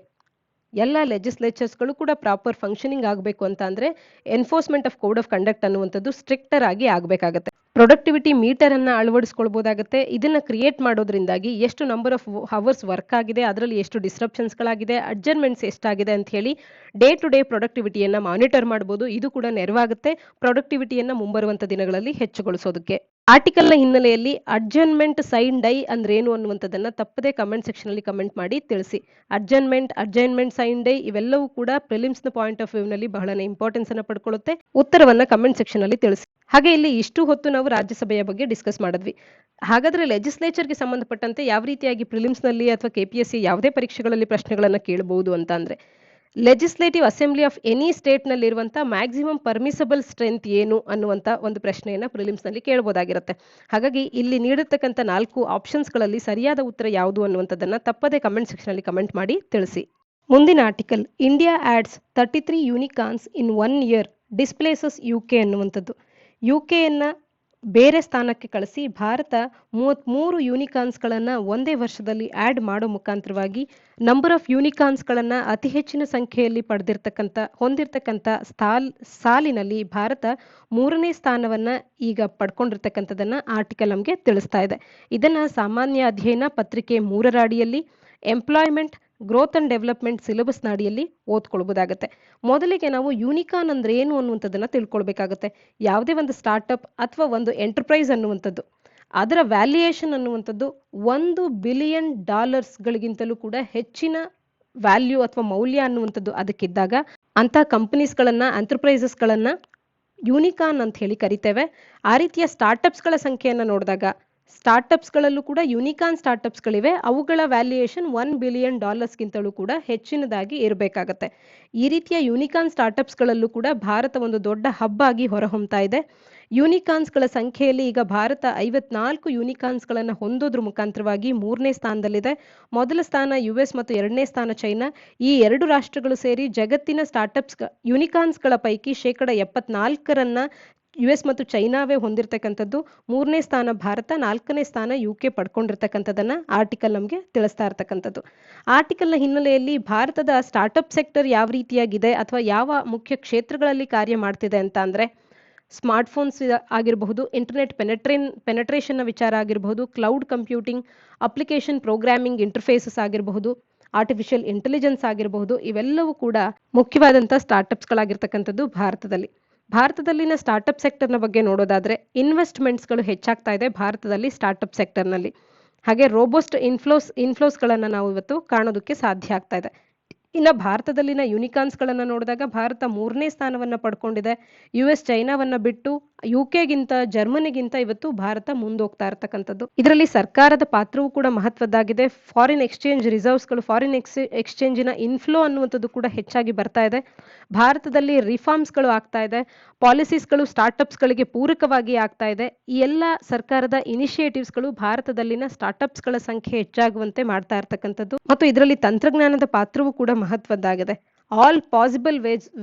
ಎಲ್ಲ ಲೆಜಿಸ್ಲೇಚರ್ಸ್ಗಳು ಕೂಡ ಪ್ರಾಪರ್ ಫಂಕ್ಷನಿಂಗ್ ಆಗಬೇಕು ಅಂತ ಅಂದ್ರೆ enforcement of code of conduct ಅನ್ನುವಂಥದ್ದು ಸ್ಟ್ರಿಕ್ಟರ್ ಆಗಿ ಆಗಬೇಕಾಗತ್ತೆ. ಪ್ರೊಡಕ್ಟಿವಿಟಿ ಮೀಟರ್ ಅನ್ನ ಅಳವಡಿಸ್ಕೊಳ್ಬಹುದಾಗುತ್ತೆ. ಇದನ್ನ ಕ್ರಿಯೇಟ್ ಮಾಡೋದ್ರಿಂದಾಗಿ ಎಷ್ಟು ನಂಬರ್ ಆಫ್ ಅವರ್ಸ್ ವರ್ಕ್ ಆಗಿದೆ, ಅದರಲ್ಲಿ ಎಷ್ಟು ಡಿಸ್ರಪ್ಷನ್ಸ್ಗಳಾಗಿದೆ, ಅಡ್ಜರ್ಮೆಂಟ್ಸ್ ಎಷ್ಟಾಗಿದೆ ಅಂತ ಹೇಳಿ ಡೇ ಟು ಡೇ ಪ್ರೊಡಕ್ಟಿವಿಟಿಯನ್ನ ಮಾನಿಟರ್ ಮಾಡಬಹುದು. ಇದು ಕೂಡ ನೆರವಾಗುತ್ತೆ ಪ್ರೊಡಕ್ಟಿವಿಟಿಯನ್ನ ಮುಂಬರುವಂತ ದಿನಗಳಲ್ಲಿ ಹೆಚ್ಚುಗೊಳಿಸೋದಕ್ಕೆ. ಆರ್ಟಿಕಲ್ನ ಹಿನ್ನೆಲೆಯಲ್ಲಿ ಅಡ್ಜರ್ನ್ಮೆಂಟ್ ಸೈನ್ ಡೈ ಅಂದ್ರೇನು ಅನ್ನುವಂಥದ್ದನ್ನ ತಪ್ಪದೇ ಕಮೆಂಟ್ ಸೆಕ್ಷನ್ ಅಲ್ಲಿ ಕಮೆಂಟ್ ಮಾಡಿ ತಿಳಿಸಿ. ಅಡ್ಜರ್ನ್ಮೆಂಟ್ ಸೈನ್ ಡೈ ಇವೆಲ್ಲವೂ ಕೂಡ ಪ್ರಿಲಿಮ್ಸ್ ನ ಪಾಯಿಂಟ್ ಆಫ್ ವ್ಯೂ ನಲ್ಲಿ ಬಹಳನೇ ಇಂಪಾರ್ಟೆನ್ಸ್ ಅನ್ನ ಪಡ್ಕೊಳ್ಳುತ್ತೆ. ಉತ್ತರವನ್ನ ಕಮೆಂಟ್ ಸೆಕ್ಷನ್ ಅಲ್ಲಿ ತಿಳಿಸಿ. ಹಾಗೆ ಇಲ್ಲಿ ಇಷ್ಟು ಹೊತ್ತು ನಾವು ರಾಜ್ಯಸಭೆಯ ಬಗ್ಗೆ ಡಿಸ್ಕಸ್ ಮಾಡಿದ್ವಿ. ಹಾಗಾದ್ರೆ ಲೆಜಿಸ್ಲೇಚರ್ಗೆ ಸಂಬಂಧಪಟ್ಟಂತೆ ಯಾವ ರೀತಿಯಾಗಿ ಪ್ರಿಲಿಮ್ಸ್ ನಲ್ಲಿ ಅಥವಾ KPSC ಯಾವುದೇ ಪರೀಕ್ಷೆಗಳಲ್ಲಿ ಪ್ರಶ್ನೆಗಳನ್ನ ಕೇಳಬಹುದು ಅಂತ ಅಂದ್ರೆ, ಲೆಜಿಸ್ಲೇಟಿವ್ ಅಸೆಂಬ್ಲಿ ಆಫ್ ಎನಿ ಸ್ಟೇಟ್ನಲ್ಲಿರುವಂಥ ಮ್ಯಾಕ್ಸಿಮಮ್ ಪರ್ಮಿಸಬಲ್ ಸ್ಟ್ರೆಂತ್ ಏನು ಅನ್ನುವಂಥ ಒಂದು ಪ್ರಶ್ನೆಯನ್ನು ಪ್ರಿಲಿಮ್ಸ್ನಲ್ಲಿ ಕೇಳ್ಬೋದಾಗಿರುತ್ತೆ. ಹಾಗಾಗಿ ಇಲ್ಲಿ ನೀಡಿರ್ತಕ್ಕಂಥ 4 ಆಪ್ಷನ್ಸ್ಗಳಲ್ಲಿ ಸರಿಯಾದ ಉತ್ತರ ಯಾವುದು ಅನ್ನುವಂಥದ್ದನ್ನು ತಪ್ಪದೇ ಕಮೆಂಟ್ ಸೆಕ್ಷನಲ್ಲಿ ಕಮೆಂಟ್ ಮಾಡಿ ತಿಳಿಸಿ. ಮುಂದಿನ ಆರ್ಟಿಕಲ್, ಇಂಡಿಯಾ ಆಡ್ಸ್ 33 ಯೂನಿಕಾರ್ನ್ಸ್ ಇನ್ 1 ಇಯರ್ ಡಿಸ್ಪ್ಲೇಸಸ್ UK ಅನ್ನುವಂಥದ್ದು. UKಯನ್ನು ಬೇರೆ ಸ್ಥಾನಕ್ಕೆ ಕಳಿಸಿ ಭಾರತ 33 ಯೂನಿಕಾರ್ನ್ಸ್ಗಳನ್ನು ಒಂದೇ ವರ್ಷದಲ್ಲಿ ಆ್ಯಡ್ ಮಾಡೋ ಮುಖಾಂತರವಾಗಿ ನಂಬರ್ ಆಫ್ ಯೂನಿಕಾರ್ನ್ಸ್ಗಳನ್ನು ಅತಿ ಹೆಚ್ಚಿನ ಸಂಖ್ಯೆಯಲ್ಲಿ ಹೊಂದಿರತಕ್ಕಂಥ ಸಾಲಿನಲ್ಲಿ ಭಾರತ 3ನೇ ಸ್ಥಾನವನ್ನು ಈಗ ಪಡ್ಕೊಂಡಿರ್ತಕ್ಕಂಥದ್ದನ್ನು ಆರ್ಟಿಕಲ್ ನಮಗೆ ತಿಳಿಸ್ತಾ ಇದೆ. ಇದನ್ನು ಸಾಮಾನ್ಯ ಅಧ್ಯಯನ ಪತ್ರಿಕೆ 3ರ ಅಡಿಯಲ್ಲಿ ಎಂಪ್ಲಾಯ್ಮೆಂಟ್ ಗ್ರೋತ್ ಅಂಡ್ ಡೆವಲಪ್ಮೆಂಟ್ ಸಿಲೆಬಸ್ನ ಅಡಿಯಲ್ಲಿ ಓದ್ಕೊಳ್ಬೋದಾಗುತ್ತೆ. ಮೊದಲಿಗೆ ನಾವು ಯೂನಿಕಾರ್ನ್ ಅಂದ್ರೆ ಏನು ಅನ್ನುವಂಥದ್ದನ್ನು ತಿಳ್ಕೊಳ್ಬೇಕಾಗುತ್ತೆ. ಯಾವುದೇ ಒಂದು ಸ್ಟಾರ್ಟಪ್ ಅಥವಾ ಒಂದು ಎಂಟರ್ಪ್ರೈಸ್ ಅನ್ನುವಂಥದ್ದು ಅದರ ವ್ಯಾಲ್ಯೂಯೇಷನ್ ಅನ್ನುವಂಥದ್ದು $1 ಬಿಲಿಯನ್ ಗಳಿಗಿಂತಲೂ ಕೂಡ ಹೆಚ್ಚಿನ ವ್ಯಾಲ್ಯೂ ಅಥವಾ ಮೌಲ್ಯ ಅನ್ನುವಂಥದ್ದು ಅದಕ್ಕಿದ್ದಾಗ ಅಂಥ ಕಂಪನೀಸ್ಗಳನ್ನು ಎಂಟರ್ಪ್ರೈಸಸ್ಗಳನ್ನು ಯೂನಿಕಾರ್ನ್ ಅಂತ ಹೇಳಿ ಕರಿತೇವೆ. ಆ ರೀತಿಯ ಸ್ಟಾರ್ಟಪ್ಸ್ಗಳ ಸಂಖ್ಯೆಯನ್ನು ನೋಡಿದಾಗ ಸ್ಟಾರ್ಟಪ್ಸ್ಗಳಲ್ಲೂ ಕೂಡ ಯೂನಿಕಾರ್ನ್ ಸ್ಟಾರ್ಟಪ್ಸ್ಗಳಿವೆ. ಅವುಗಳ ವ್ಯಾಲ್ಯೂಯೇಷನ್ $1 ಬಿಲಿಯನ್ ಗಿಂತಲೂ ಕೂಡ ಹೆಚ್ಚಿನದಾಗಿ ಇರಬೇಕಾಗತ್ತೆ. ಈ ರೀತಿಯ ಯೂನಿಕಾರ್ನ್ ಸ್ಟಾರ್ಟಪ್ಸ್ಗಳಲ್ಲೂ ಕೂಡ ಭಾರತ ಒಂದು ದೊಡ್ಡ ಹಬ್ ಆಗಿ ಹೊರಹೊಮ್ತಾ ಇದೆ. ಯೂನಿಕಾರ್ನ್ಸ್ಗಳ ಸಂಖ್ಯೆಯಲ್ಲಿ ಈಗ ಭಾರತ 54 ಯೂನಿಕಾರ್ನ್ಸ್ಗಳನ್ನು ಹೊಂದೋದ್ರ ಮುಖಾಂತರವಾಗಿ 3ನೇ ಸ್ಥಾನದಲ್ಲಿದೆ. ಮೊದಲ ಸ್ಥಾನ US ಮತ್ತು 2ನೇ ಸ್ಥಾನ ಚೈನಾ. ಈ 2 ರಾಷ್ಟ್ರಗಳು ಸೇರಿ ಜಗತ್ತಿನ ಯೂನಿಕಾರ್ನ್ಸ್ಗಳ ಪೈಕಿ 74% US ಮತ್ತು ಚೈನಾವೇ ಹೊಂದಿರತಕ್ಕಂಥದ್ದು. 3ನೇ ಸ್ಥಾನ ಭಾರತ, 4ನೇ ಸ್ಥಾನ UK ಪಡ್ಕೊಂಡಿರ್ತಕ್ಕಂಥದ್ದನ್ನ ಆರ್ಟಿಕಲ್ ನಮಗೆ ತಿಳಿಸ್ತಾ ಇರ್ತಕ್ಕಂಥದ್ದು. ಆರ್ಟಿಕಲ್ನ ಹಿನ್ನೆಲೆಯಲ್ಲಿ ಭಾರತದ ಸ್ಟಾರ್ಟಪ್ ಸೆಕ್ಟರ್ ಯಾವ ರೀತಿಯಾಗಿದೆ ಅಥವಾ ಯಾವ ಮುಖ್ಯ ಕ್ಷೇತ್ರಗಳಲ್ಲಿ ಕಾರ್ಯ ಮಾಡ್ತಿದೆ ಅಂತ ಅಂದ್ರೆ ಸ್ಮಾರ್ಟ್ಫೋನ್ಸ್ ಆಗಿರಬಹುದು, ಇಂಟರ್ನೆಟ್ ಪೆನೆಟ್ರೇಷನ್ನ ವಿಚಾರ ಆಗಿರಬಹುದು, cloud computing, application programming interfaces ಆಗಿರಬಹುದು, ಆರ್ಟಿಫಿಷಿಯಲ್ ಇಂಟೆಲಿಜೆನ್ಸ್ ಆಗಿರಬಹುದು, ಇವೆಲ್ಲವೂ ಕೂಡ ಮುಖ್ಯವಾದಂಥ ಸ್ಟಾರ್ಟಪ್ಸ್ಗಳಾಗಿರ್ತಕ್ಕಂಥದ್ದು ಭಾರತದಲ್ಲಿನ ಸ್ಟಾರ್ಟಪ್ ಸೆಕ್ಟರ್ನ ಬಗ್ಗೆ ನೋಡೋದಾದ್ರೆ ಇನ್ವೆಸ್ಟ್ಮೆಂಟ್ಸ್ಗಳು ಹೆಚ್ಚಾಗ್ತಾ ಇದೆ ಭಾರತದಲ್ಲಿ ಸ್ಟಾರ್ಟಪ್ ಸೆಕ್ಟರ್ನಲ್ಲಿ. ಹಾಗೆ ರೋಬೋಸ್ಟ್ ಇನ್ಫ್ಲೋಸ್ಗಳನ್ನು ನಾವು ಇವತ್ತು ಕಾಣೋದಕ್ಕೆ ಸಾಧ್ಯ ಆಗ್ತಾ ಇದೆ. ಇನ್ನು ಭಾರತದಲ್ಲಿನ ಯೂನಿಕಾರ್ನ್ಸ್ಗಳನ್ನು ನೋಡಿದಾಗ ಭಾರತ 3ನೇ ಸ್ಥಾನವನ್ನು ಪಡ್ಕೊಂಡಿದೆ. US ಚೈನಾವನ್ನ ಬಿಟ್ಟು UKಗಿಂತ ಜರ್ಮನಿಗಿಂತ ಇವತ್ತು ಭಾರತ ಮುಂದೋಗ್ತಾ ಇರ್ತಕ್ಕಂಥದ್ದು. ಇದರಲ್ಲಿ ಸರ್ಕಾರದ ಪಾತ್ರವೂ ಕೂಡ ಮಹತ್ವದ್ದಾಗಿದೆ. ಫಾರಿನ್ ಎಕ್ಸ್ಚೇಂಜ್ ರಿಸರ್ವ್ಸ್ಗಳು, ಫಾರಿನ್ ಎಕ್ಸ್ಚೇಂಜಿನ ಇನ್ಫ್ಲೋ ಅನ್ನುವಂಥದ್ದು ಕೂಡ ಹೆಚ್ಚಾಗಿ ಬರ್ತಾ ಇದೆ. ಭಾರತದಲ್ಲಿ ರಿಫಾರ್ಮ್ಸ್ಗಳು ಆಗ್ತಾ ಇದೆ. ಪಾಲಿಸೀಸ್ಗಳು ಸ್ಟಾರ್ಟಪ್ಸ್ಗಳಿಗೆ ಪೂರಕವಾಗಿ ಆಗ್ತಾ ಇದೆ. ಈ ಎಲ್ಲ ಸರ್ಕಾರದ ಇನಿಷಿಯೇಟಿವ್ಸ್ಗಳು ಭಾರತದಲ್ಲಿನ ಸ್ಟಾರ್ಟಪ್ಸ್ಗಳ ಸಂಖ್ಯೆ ಹೆಚ್ಚಾಗುವಂತೆ ಮಾಡ್ತಾ ಇರ್ತಕ್ಕಂಥದ್ದು ಮತ್ತು ಇದರಲ್ಲಿ ತಂತ್ರಜ್ಞಾನದ ಪಾತ್ರವೂ ಕೂಡ ಮಹತ್ವದ್ದಾಗಿದೆ. ಆಲ್ ಪಾಸಿಬಲ್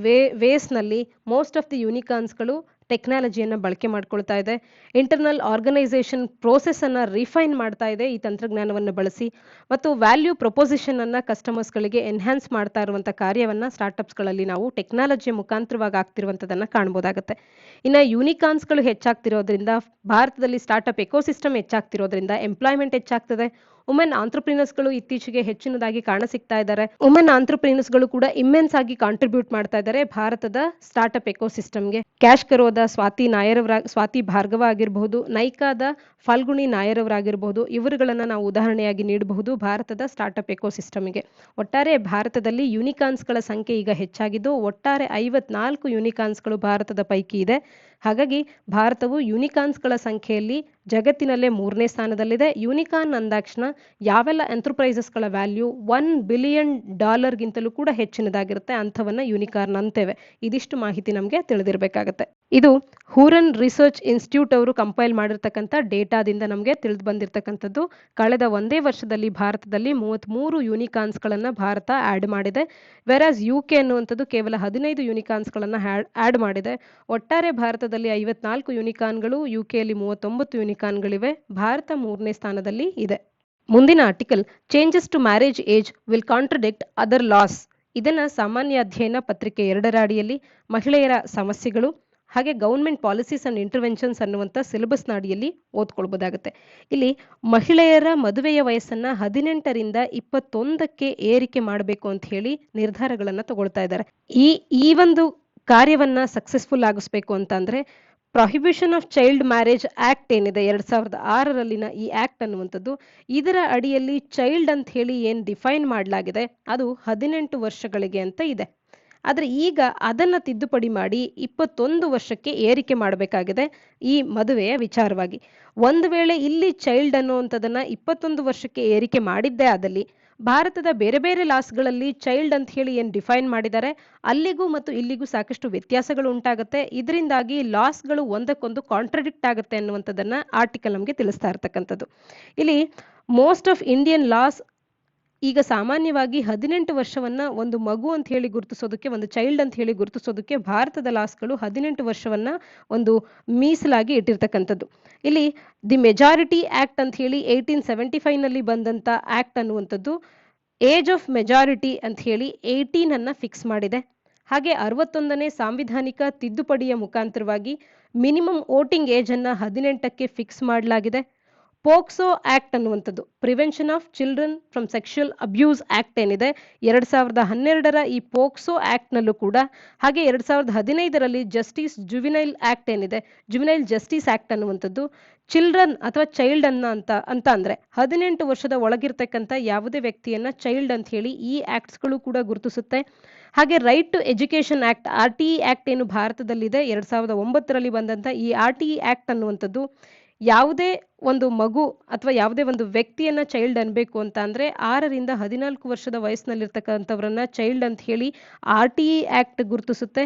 ವೇಸ್ನಲ್ಲಿ ಮೋಸ್ಟ್ ಆಫ್ ದಿ ಯೂನಿಕಾರ್ನ್ಸ್ಗಳು ಟೆಕ್ನಾಲಜಿಯನ್ನು ಬಳಕೆ ಮಾಡ್ಕೊಳ್ತಾ ಇದೆ. ಇಂಟರ್ನಲ್ ಆರ್ಗನೈಸೇಷನ್ ಪ್ರೋಸೆಸ್ ಅನ್ನ ರಿಫೈನ್ ಮಾಡ್ತಾ ಇದೆ ಈ ತಂತ್ರಜ್ಞಾನವನ್ನು ಬಳಸಿ ಮತ್ತು ವ್ಯಾಲ್ಯೂ ಪ್ರಪೋಸಿಷನ್ ಅನ್ನ ಕಸ್ಟಮರ್ಸ್ಗಳಿಗೆ ಎನ್ಹಾನ್ಸ್ ಮಾಡ್ತಾ ಇರುವಂಥ ಕಾರ್ಯವನ್ನ ಸ್ಟಾರ್ಟಪ್ಸ್ಗಳಲ್ಲಿ ನಾವು ಟೆಕ್ನಾಲಜಿಯ ಮುಖಾಂತರವಾಗಿ ಆಗ್ತಿರುವಂಥದ್ದನ್ನು ಕಾಣ್ಬೋದಾಗುತ್ತೆ. ಇನ್ನು ಯೂನಿಕಾರ್ನ್ಸ್ಗಳು ಹೆಚ್ಚಾಗ್ತಿರೋದ್ರಿಂದ ಭಾರತದಲ್ಲಿ ಸ್ಟಾರ್ಟಪ್ ಎಕೋಸಿಸ್ಟಮ್ ಹೆಚ್ಚಾಗ್ತಿರೋದ್ರಿಂದ ಎಂಪ್ಲಾಯ್ಮೆಂಟ್ ಹೆಚ್ಚಾಗ್ತದೆ. ವುಮೆನ್ ಆಂಟ್ರಪ್ರಿನರ್ಸ್ಗಳು ಇತ್ತೀಚೆಗೆ ಹೆಚ್ಚಿನದಾಗಿ ಕಾಣಸಿಗ್ತಾ ಇದ್ದಾರೆ. ವುಮೆನ್ ಆಂಟ್ರಪ್ರಿನರ್ಸ್ಗಳು ಕೂಡ ಇಮ್ಮೆನ್ಸ್ ಆಗಿ ಕಾಂಟ್ರಿಬ್ಯೂಟ್ ಮಾಡ್ತಾ ಇದ್ದಾರೆ ಭಾರತದ ಸ್ಟಾರ್ಟಪ್ ಎಕೋಸಿಸ್ಟಮ್ಗೆ. ಕ್ಯಾಶ್ ಕರೋದ ಸ್ವಾತಿ ಭಾರ್ಗವ ಆಗಿರಬಹುದು, ನೈಕಾದ ಫಲ್ಗುಣಿ ನಾಯರ್ ಅವರಾಗಿರಬಹುದು, ಇವರುಗಳನ್ನ ನಾವು ಉದಾಹರಣೆಯಾಗಿ ನೀಡಬಹುದು ಭಾರತದ ಸ್ಟಾರ್ಟಪ್ ಎಕೋಸಿಸ್ಟಮ್ಗೆ. ಒಟ್ಟಾರೆ ಭಾರತದಲ್ಲಿ ಯೂನಿಕಾರ್ನ್ಸ್ಗಳ ಸಂಖ್ಯೆ ಈಗ ಹೆಚ್ಚಾಗಿದ್ದು ಒಟ್ಟಾರೆ 54 ಯೂನಿಕಾರ್ನ್ಸ್ಗಳು ಭಾರತದ ಪೈಕಿ ಇದೆ. ಹಾಗಾಗಿ ಭಾರತವು ಯೂನಿಕಾರ್ನ್ಸ್ಗಳ ಸಂಖ್ಯೆಯಲ್ಲಿ ಜಗತ್ತಿನಲ್ಲೇ 3ನೇ ಸ್ಥಾನದಲ್ಲಿದೆ. ಯೂನಿಕಾರ್ನ್ ಅಂದಾಕ್ಷಣ ಯಾವೆಲ್ಲ ಎಂಟರ್ಪ್ರೈಸಸ್ಗಳ ವ್ಯಾಲ್ಯೂ $1 ಬಿಲಿಯನ್ ಗಿಂತಲೂ ಕೂಡ ಹೆಚ್ಚಿನದಾಗಿರುತ್ತೆ ಅಂಥವನ್ನ ಯೂನಿಕಾರ್ನ್ ಅಂತೇವೆ. ಇದಿಷ್ಟು ಮಾಹಿತಿ ನಮಗೆ ತಿಳಿದಿರಬೇಕಾಗತ್ತೆ. ಇದು ಹೂರನ್ ರಿಸರ್ಚ್ ಇನ್ಸ್ಟಿಟ್ಯೂಟ್ ಅವರು ಕಂಪೈಲ್ ಮಾಡಿರ್ತಕ್ಕಂಥ ಡೇಟಾದಿಂದ ನಮಗೆ ತಿಳಿದು ಬಂದಿರತಕ್ಕಂಥದ್ದು. ಕಳೆದ ಒಂದೇ ವರ್ಷದಲ್ಲಿ ಭಾರತದಲ್ಲಿ 33 ಯೂನಿಕಾರ್ನ್ಸ್ಗಳನ್ನು ಭಾರತ ಆ್ಯಡ್ ಮಾಡಿದೆ. ವೆರಾಸ್ UK ಅನ್ನುವಂಥದ್ದು ಕೇವಲ 15 ಯೂನಿಕಾರ್ನ್ಸ್ಗಳನ್ನು ಆ್ಯಡ್ ಮಾಡಿದೆ. ಒಟ್ಟಾರೆ ಭಾರತದಲ್ಲಿ 54 ಯೂನಿಕಾರ್ನ್ಗಳು, UKಯಲ್ಲಿ 39 ಯೂನಿಕಾರ್ನ್ಗಳಿವೆ. ಭಾರತ 3ನೇ ಸ್ಥಾನದಲ್ಲಿ ಇದೆ. ಮುಂದಿನ article, changes to marriage age will contradict other laws. ಇದನ್ನ ಸಾಮಾನ್ಯ ಅಧ್ಯಯನ ಪತ್ರಿಕೆ 2ರ ಅಡಿಯಲ್ಲಿ ಮಹಿಳೆಯರ ಸಮಸ್ಯೆಗಳು ಹಾಗೆ ಗವರ್ಮೆಂಟ್ ಪಾಲಿಸೀಸ್ ಅಂಡ್ ಇಂಟರ್ವೆನ್ಷನ್ಸ್ ಅನ್ನುವಂಥ ಸಿಲೆಬಸ್ನ ಅಡಿಯಲ್ಲಿ ಓದ್ಕೊಳ್ಬೋದಾಗುತ್ತೆ. ಇಲ್ಲಿ ಮಹಿಳೆಯರ ಮದುವೆಯ ವಯಸ್ಸನ್ನ 18ರಿಂದ 21ಕ್ಕೆ ಏರಿಕೆ ಮಾಡಬೇಕು ಅಂತ ಹೇಳಿ ನಿರ್ಧಾರಗಳನ್ನ ತಗೊಳ್ತಾ ಇದ್ದಾರೆ. ಈ ಒಂದು ಕಾರ್ಯವನ್ನ ಸಕ್ಸಸ್ಫುಲ್ ಆಗಿಸ್ಬೇಕು ಅಂತಂದ್ರೆ prohibition of child marriage act ಏನಿದೆ 2006ರಲ್ಲಿನ ಈ ಆಕ್ಟ್ ಅನ್ನುವಂಥದ್ದು, ಇದರ ಅಡಿಯಲ್ಲಿ ಚೈಲ್ಡ್ ಅಂತ ಹೇಳಿ ಏನ್ ಡಿಫೈನ್ ಮಾಡಲಾಗಿದೆ ಅದು 18 ವರ್ಷಗಳಿಗೆ ಅಂತ ಇದೆ. ಆದ್ರೆ ಈಗ ಅದನ್ನ ತಿದ್ದುಪಡಿ ಮಾಡಿ 21 ವರ್ಷಕ್ಕೆ ಏರಿಕೆ ಮಾಡಬೇಕಾಗಿದೆ ಈ ಮದುವೆಯ ವಿಚಾರವಾಗಿ. ಒಂದು ವೇಳೆ ಇಲ್ಲಿ ಚೈಲ್ಡ್ ಅನ್ನುವಂಥದ್ದನ್ನ 21 ವರ್ಷಕ್ಕೆ ಏರಿಕೆ ಮಾಡಿದ್ದೇ ಆದಲ್ಲಿ ಭಾರತದ ಬೇರೆ ಬೇರೆ ಲಾಸ್ಗಳಲ್ಲಿ ಚೈಲ್ಡ್ ಅಂತ ಹೇಳಿ ಏನು ಡಿಫೈನ್ ಮಾಡಿದ್ದಾರೆ ಅಲ್ಲಿಗೂ ಮತ್ತು ಇಲ್ಲಿಗೂ ಸಾಕಷ್ಟು ವ್ಯತ್ಯಾಸಗಳು ಉಂಟಾಗುತ್ತೆ. ಇದರಿಂದಾಗಿ ಲಾಸ್ಗಳು ಒಂದಕ್ಕೊಂದು ಕಾಂಟ್ರಡಿಕ್ಟ್ ಆಗುತ್ತೆ ಅನ್ನುವಂಥದ್ದನ್ನ ಆರ್ಟಿಕಲ್ ನಮಗೆ ತಿಳಿಸ್ತಾ ಇರ್ತಕ್ಕಂಥದ್ದು. ಇಲ್ಲಿ ಮೋಸ್ಟ್ ಆಫ್ ಇಂಡಿಯನ್ ಲಾಸ್ ಈಗ ಸಾಮಾನ್ಯವಾಗಿ 18 ವರ್ಷವನ್ನ ಒಂದು ಮಗು ಅಂತ ಹೇಳಿ ಗುರುತಿಸೋದಕ್ಕೆ, ಒಂದು ಚೈಲ್ಡ್ ಅಂತ ಹೇಳಿ ಗುರುತಿಸೋದಕ್ಕೆ ಭಾರತದ ಲಾಸ್ಗಳು 18 ವರ್ಷವನ್ನ ಒಂದು ಮೀಸಲಾಗಿ ಇಟ್ಟಿರ್ತಕ್ಕಂಥದ್ದು. ಇಲ್ಲಿ ದಿ ಮೆಜಾರಿಟಿ ಆಕ್ಟ್ ಅಂತ ಹೇಳಿ 1875 ನಲ್ಲಿ ಬಂದಂತ ಆಕ್ಟ್ ಅನ್ನುವಂಥದ್ದು ಏಜ್ ಆಫ್ ಮೆಜಾರಿಟಿ ಅಂತ ಹೇಳಿ 18 ಅನ್ನ ಫಿಕ್ಸ್ ಮಾಡಿದೆ. ಹಾಗೆ 61ನೇ ಸಾಂವಿಧಾನಿಕ ತಿದ್ದುಪಡಿಯ ಮುಖಾಂತರವಾಗಿ ಮಿನಿಮಮ್ ವೋಟಿಂಗ್ ಏಜ್ ಅನ್ನ 18ಕ್ಕೆ ಫಿಕ್ಸ್ ಮಾಡಲಾಗಿದೆ. ಪೋಕ್ಸೋ ಆಕ್ಟ್ ಅನ್ನುವಂಥದ್ದು prevention of children from sexual abuse act ಏನಿದೆ 2012ರ ಈ ಪೋಕ್ಸೋ ಆಕ್ಟ್ ನಲ್ಲೂ ಕೂಡ, ಹಾಗೆ 2015ರಲ್ಲಿ ಜಸ್ಟಿಸ್ ಜುವಿನೈಲ್ ಆಕ್ಟ್ ಏನಿದೆ, ಜುವಿನೈಲ್ ಜಸ್ಟಿಸ್ ಆಕ್ಟ್ ಅನ್ನುವಂಥದ್ದು ಚಿಲ್ಡ್ರನ್ ಅಥವಾ ಚೈಲ್ಡ್ ಅಂತ ಅಂದ್ರೆ 18 ವರ್ಷದ ಒಳಗಿರ್ತಕ್ಕಂಥ ಯಾವುದೇ ವ್ಯಕ್ತಿಯನ್ನ ಚೈಲ್ಡ್ ಅಂತ ಹೇಳಿ ಈ ಆಕ್ಟ್ಸ್ಗಳು ಕೂಡ ಗುರುತಿಸುತ್ತೆ. ಹಾಗೆ right to education act RTE act ಏನು ಭಾರತದಲ್ಲಿದೆ 2009ರಲ್ಲಿ ಬಂದಂತ ಈ RTE ಆಕ್ಟ್ ಅನ್ನುವಂಥದ್ದು ಯಾವುದೇ ಒಂದು ಮಗು ಅಥವಾ ಯಾವುದೇ ಒಂದು ವ್ಯಕ್ತಿಯನ್ನ ಚೈಲ್ಡ್ ಅನ್ಬೇಕು ಅಂತ ಅಂದ್ರೆ 6ರಿಂದ 14 ವರ್ಷದ ವಯಸ್ಸಿನಲ್ಲಿರ್ತಕ್ಕಂಥವ್ರನ್ನ ಚೈಲ್ಡ್ ಅಂತ ಹೇಳಿ RTE ಆಕ್ಟ್ ಗುರುತಿಸುತ್ತೆ.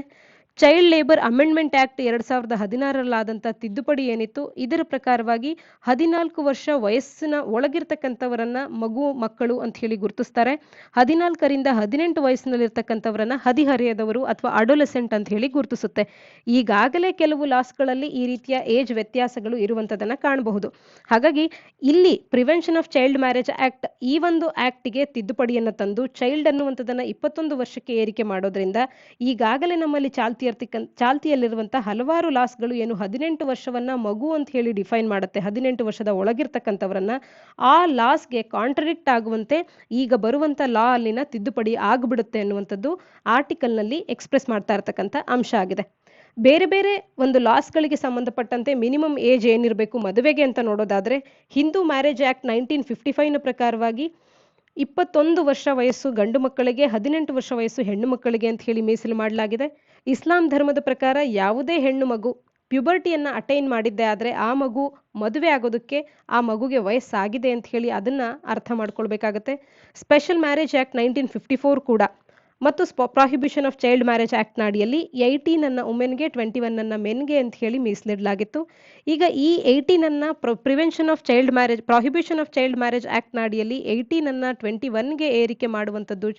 ಚೈಲ್ಡ್ ಲೇಬರ್ ಅಮೆಂಡ್ಮೆಂಟ್ ಆಕ್ಟ್ 2016ರಲ್ಲಾದಂಥ ತಿದ್ದುಪಡಿ ಏನಿತ್ತು ಇದರ ಪ್ರಕಾರವಾಗಿ 14 ವರ್ಷ ವಯಸ್ಸಿನ ಒಳಗಿರ್ತಕ್ಕಂಥವರನ್ನ ಮಕ್ಕಳು ಅಂತ ಹೇಳಿ ಗುರುತಿಸ್ತಾರೆ. 14ರಿಂದ 18 ವಯಸ್ಸಿನಲ್ಲಿರ್ತಕ್ಕಂಥವರನ್ನ ಹದಿಹರೆಯದವರು ಅಥವಾ ಅಡೋಲೆಸೆಂಟ್ ಅಂತ ಹೇಳಿ ಗುರುತಿಸುತ್ತೆ. ಈಗಾಗಲೇ ಕೆಲವು ಲಾಸ್ಗಳಲ್ಲಿ ಈ ರೀತಿಯ ಏಜ್ ವ್ಯತ್ಯಾಸಗಳು ಇರುವಂತದನ್ನ ಕಾಣಬಹುದು. ಹಾಗಾಗಿ ಇಲ್ಲಿ prevention of child marriage act ಈ ಒಂದು ಆಕ್ಟ್ಗೆ ತಿದ್ದುಪಡಿಯನ್ನ ತಂದು ಚೈಲ್ಡ್ ಅನ್ನುವಂಥದ್ದನ್ನ 21 ವರ್ಷಕ್ಕೆ ಏರಿಕೆ ಮಾಡೋದ್ರಿಂದ ಈಗಾಗಲೇ ನಮ್ಮಲ್ಲಿ ಚಾಲ್ತಿಯಲ್ಲಿರುವಂತಹ ಹಲವಾರು ಲಾಸ್ಗಳು ಏನು 18 ವರ್ಷವನ್ನ ಮಗು ಅಂತ ಹೇಳಿ ಡಿಫೈನ್ ಮಾಡುತ್ತೆ, 18 ವರ್ಷದ ಒಳಗಿರ್ತಕ್ಕಂಥವರನ್ನ ಆ ಲಾಸ್ಗೆ ಕಾಂಟ್ರಡಿಕ್ಟ್ ಆಗುವಂತೆ ಈಗ ಬರುವಂತ ಲಾ ಅಲ್ಲಿನ ತಿದ್ದುಪಡಿ ಆಗ್ಬಿಡುತ್ತೆ ಅನ್ನುವಂಥದ್ದು ಆರ್ಟಿಕಲ್ ನಲ್ಲಿ ಎಕ್ಸ್ಪ್ರೆಸ್ ಮಾಡ್ತಾ ಇರತಕ್ಕಂಥ ಅಂಶ ಆಗಿದೆ. ಬೇರೆ ಬೇರೆ ಒಂದು ಲಾಸ್ಗಳಿಗೆ ಸಂಬಂಧಪಟ್ಟಂತೆ ಮಿನಿಮಮ್ ಏಜ್ ಏನಿರಬೇಕು ಮದುವೆಗೆ ಅಂತ ನೋಡೋದಾದ್ರೆ ಹಿಂದೂ ಮ್ಯಾರೇಜ್ ಆಕ್ಟ್ 1955ನ ಪ್ರಕಾರವಾಗಿ 21 ವರ್ಷ ವಯಸ್ಸು ಗಂಡು ಮಕ್ಕಳಿಗೆ, 18 ವರ್ಷ ವಯಸ್ಸು ಹೆಣ್ಣು ಮಕ್ಕಳಿಗೆ ಅಂತ ಹೇಳಿ ಮೀಸಲು ಮಾಡಲಾಗಿದೆ. ಇಸ್ಲಾಂ ಧರ್ಮದ ಪ್ರಕಾರ ಯಾವುದೇ ಹೆಣ್ಣು ಮಗು ಪ್ಯುಬರ್ಟಿಯನ್ನ ಅಟೈನ್ ಮಾಡಿದ್ದೆ ಆದ್ರೆ ಆ ಮಗು ಮದುವೆ ಆಗೋದಕ್ಕೆ ಆ ಮಗುಗೆ ವಯಸ್ಸಾಗಿದೆ ಅಂತ ಹೇಳಿ ಅದನ್ನ ಅರ್ಥ ಮಾಡ್ಕೊಳ್ಬೇಕಾಗತ್ತೆ. ಸ್ಪೆಷಲ್ ಮ್ಯಾರೇಜ್ ಆಕ್ಟ್ 1954 ಕೂಡ ಮತ್ತು prohibition of child marriage act ಅಡಿಯಲ್ಲಿ 18 ಅನ್ನ ವುಮೆನ್ಗೆ, 21 ಅನ್ನ ಮೆನ್ಗೆ ಅಂತ ಹೇಳಿ ಮೀಸಲಿಡಲಾಗಿತ್ತು. ಈಗ ಈ 18 ಅನ್ನ prevention of child marriage, prohibition of child marriage act ಅಡಿಯಲ್ಲಿ 18 ಅನ್ನ 21ಗೆ ಏರಿಕೆ ಮಾಡುವಂಥದ್ದು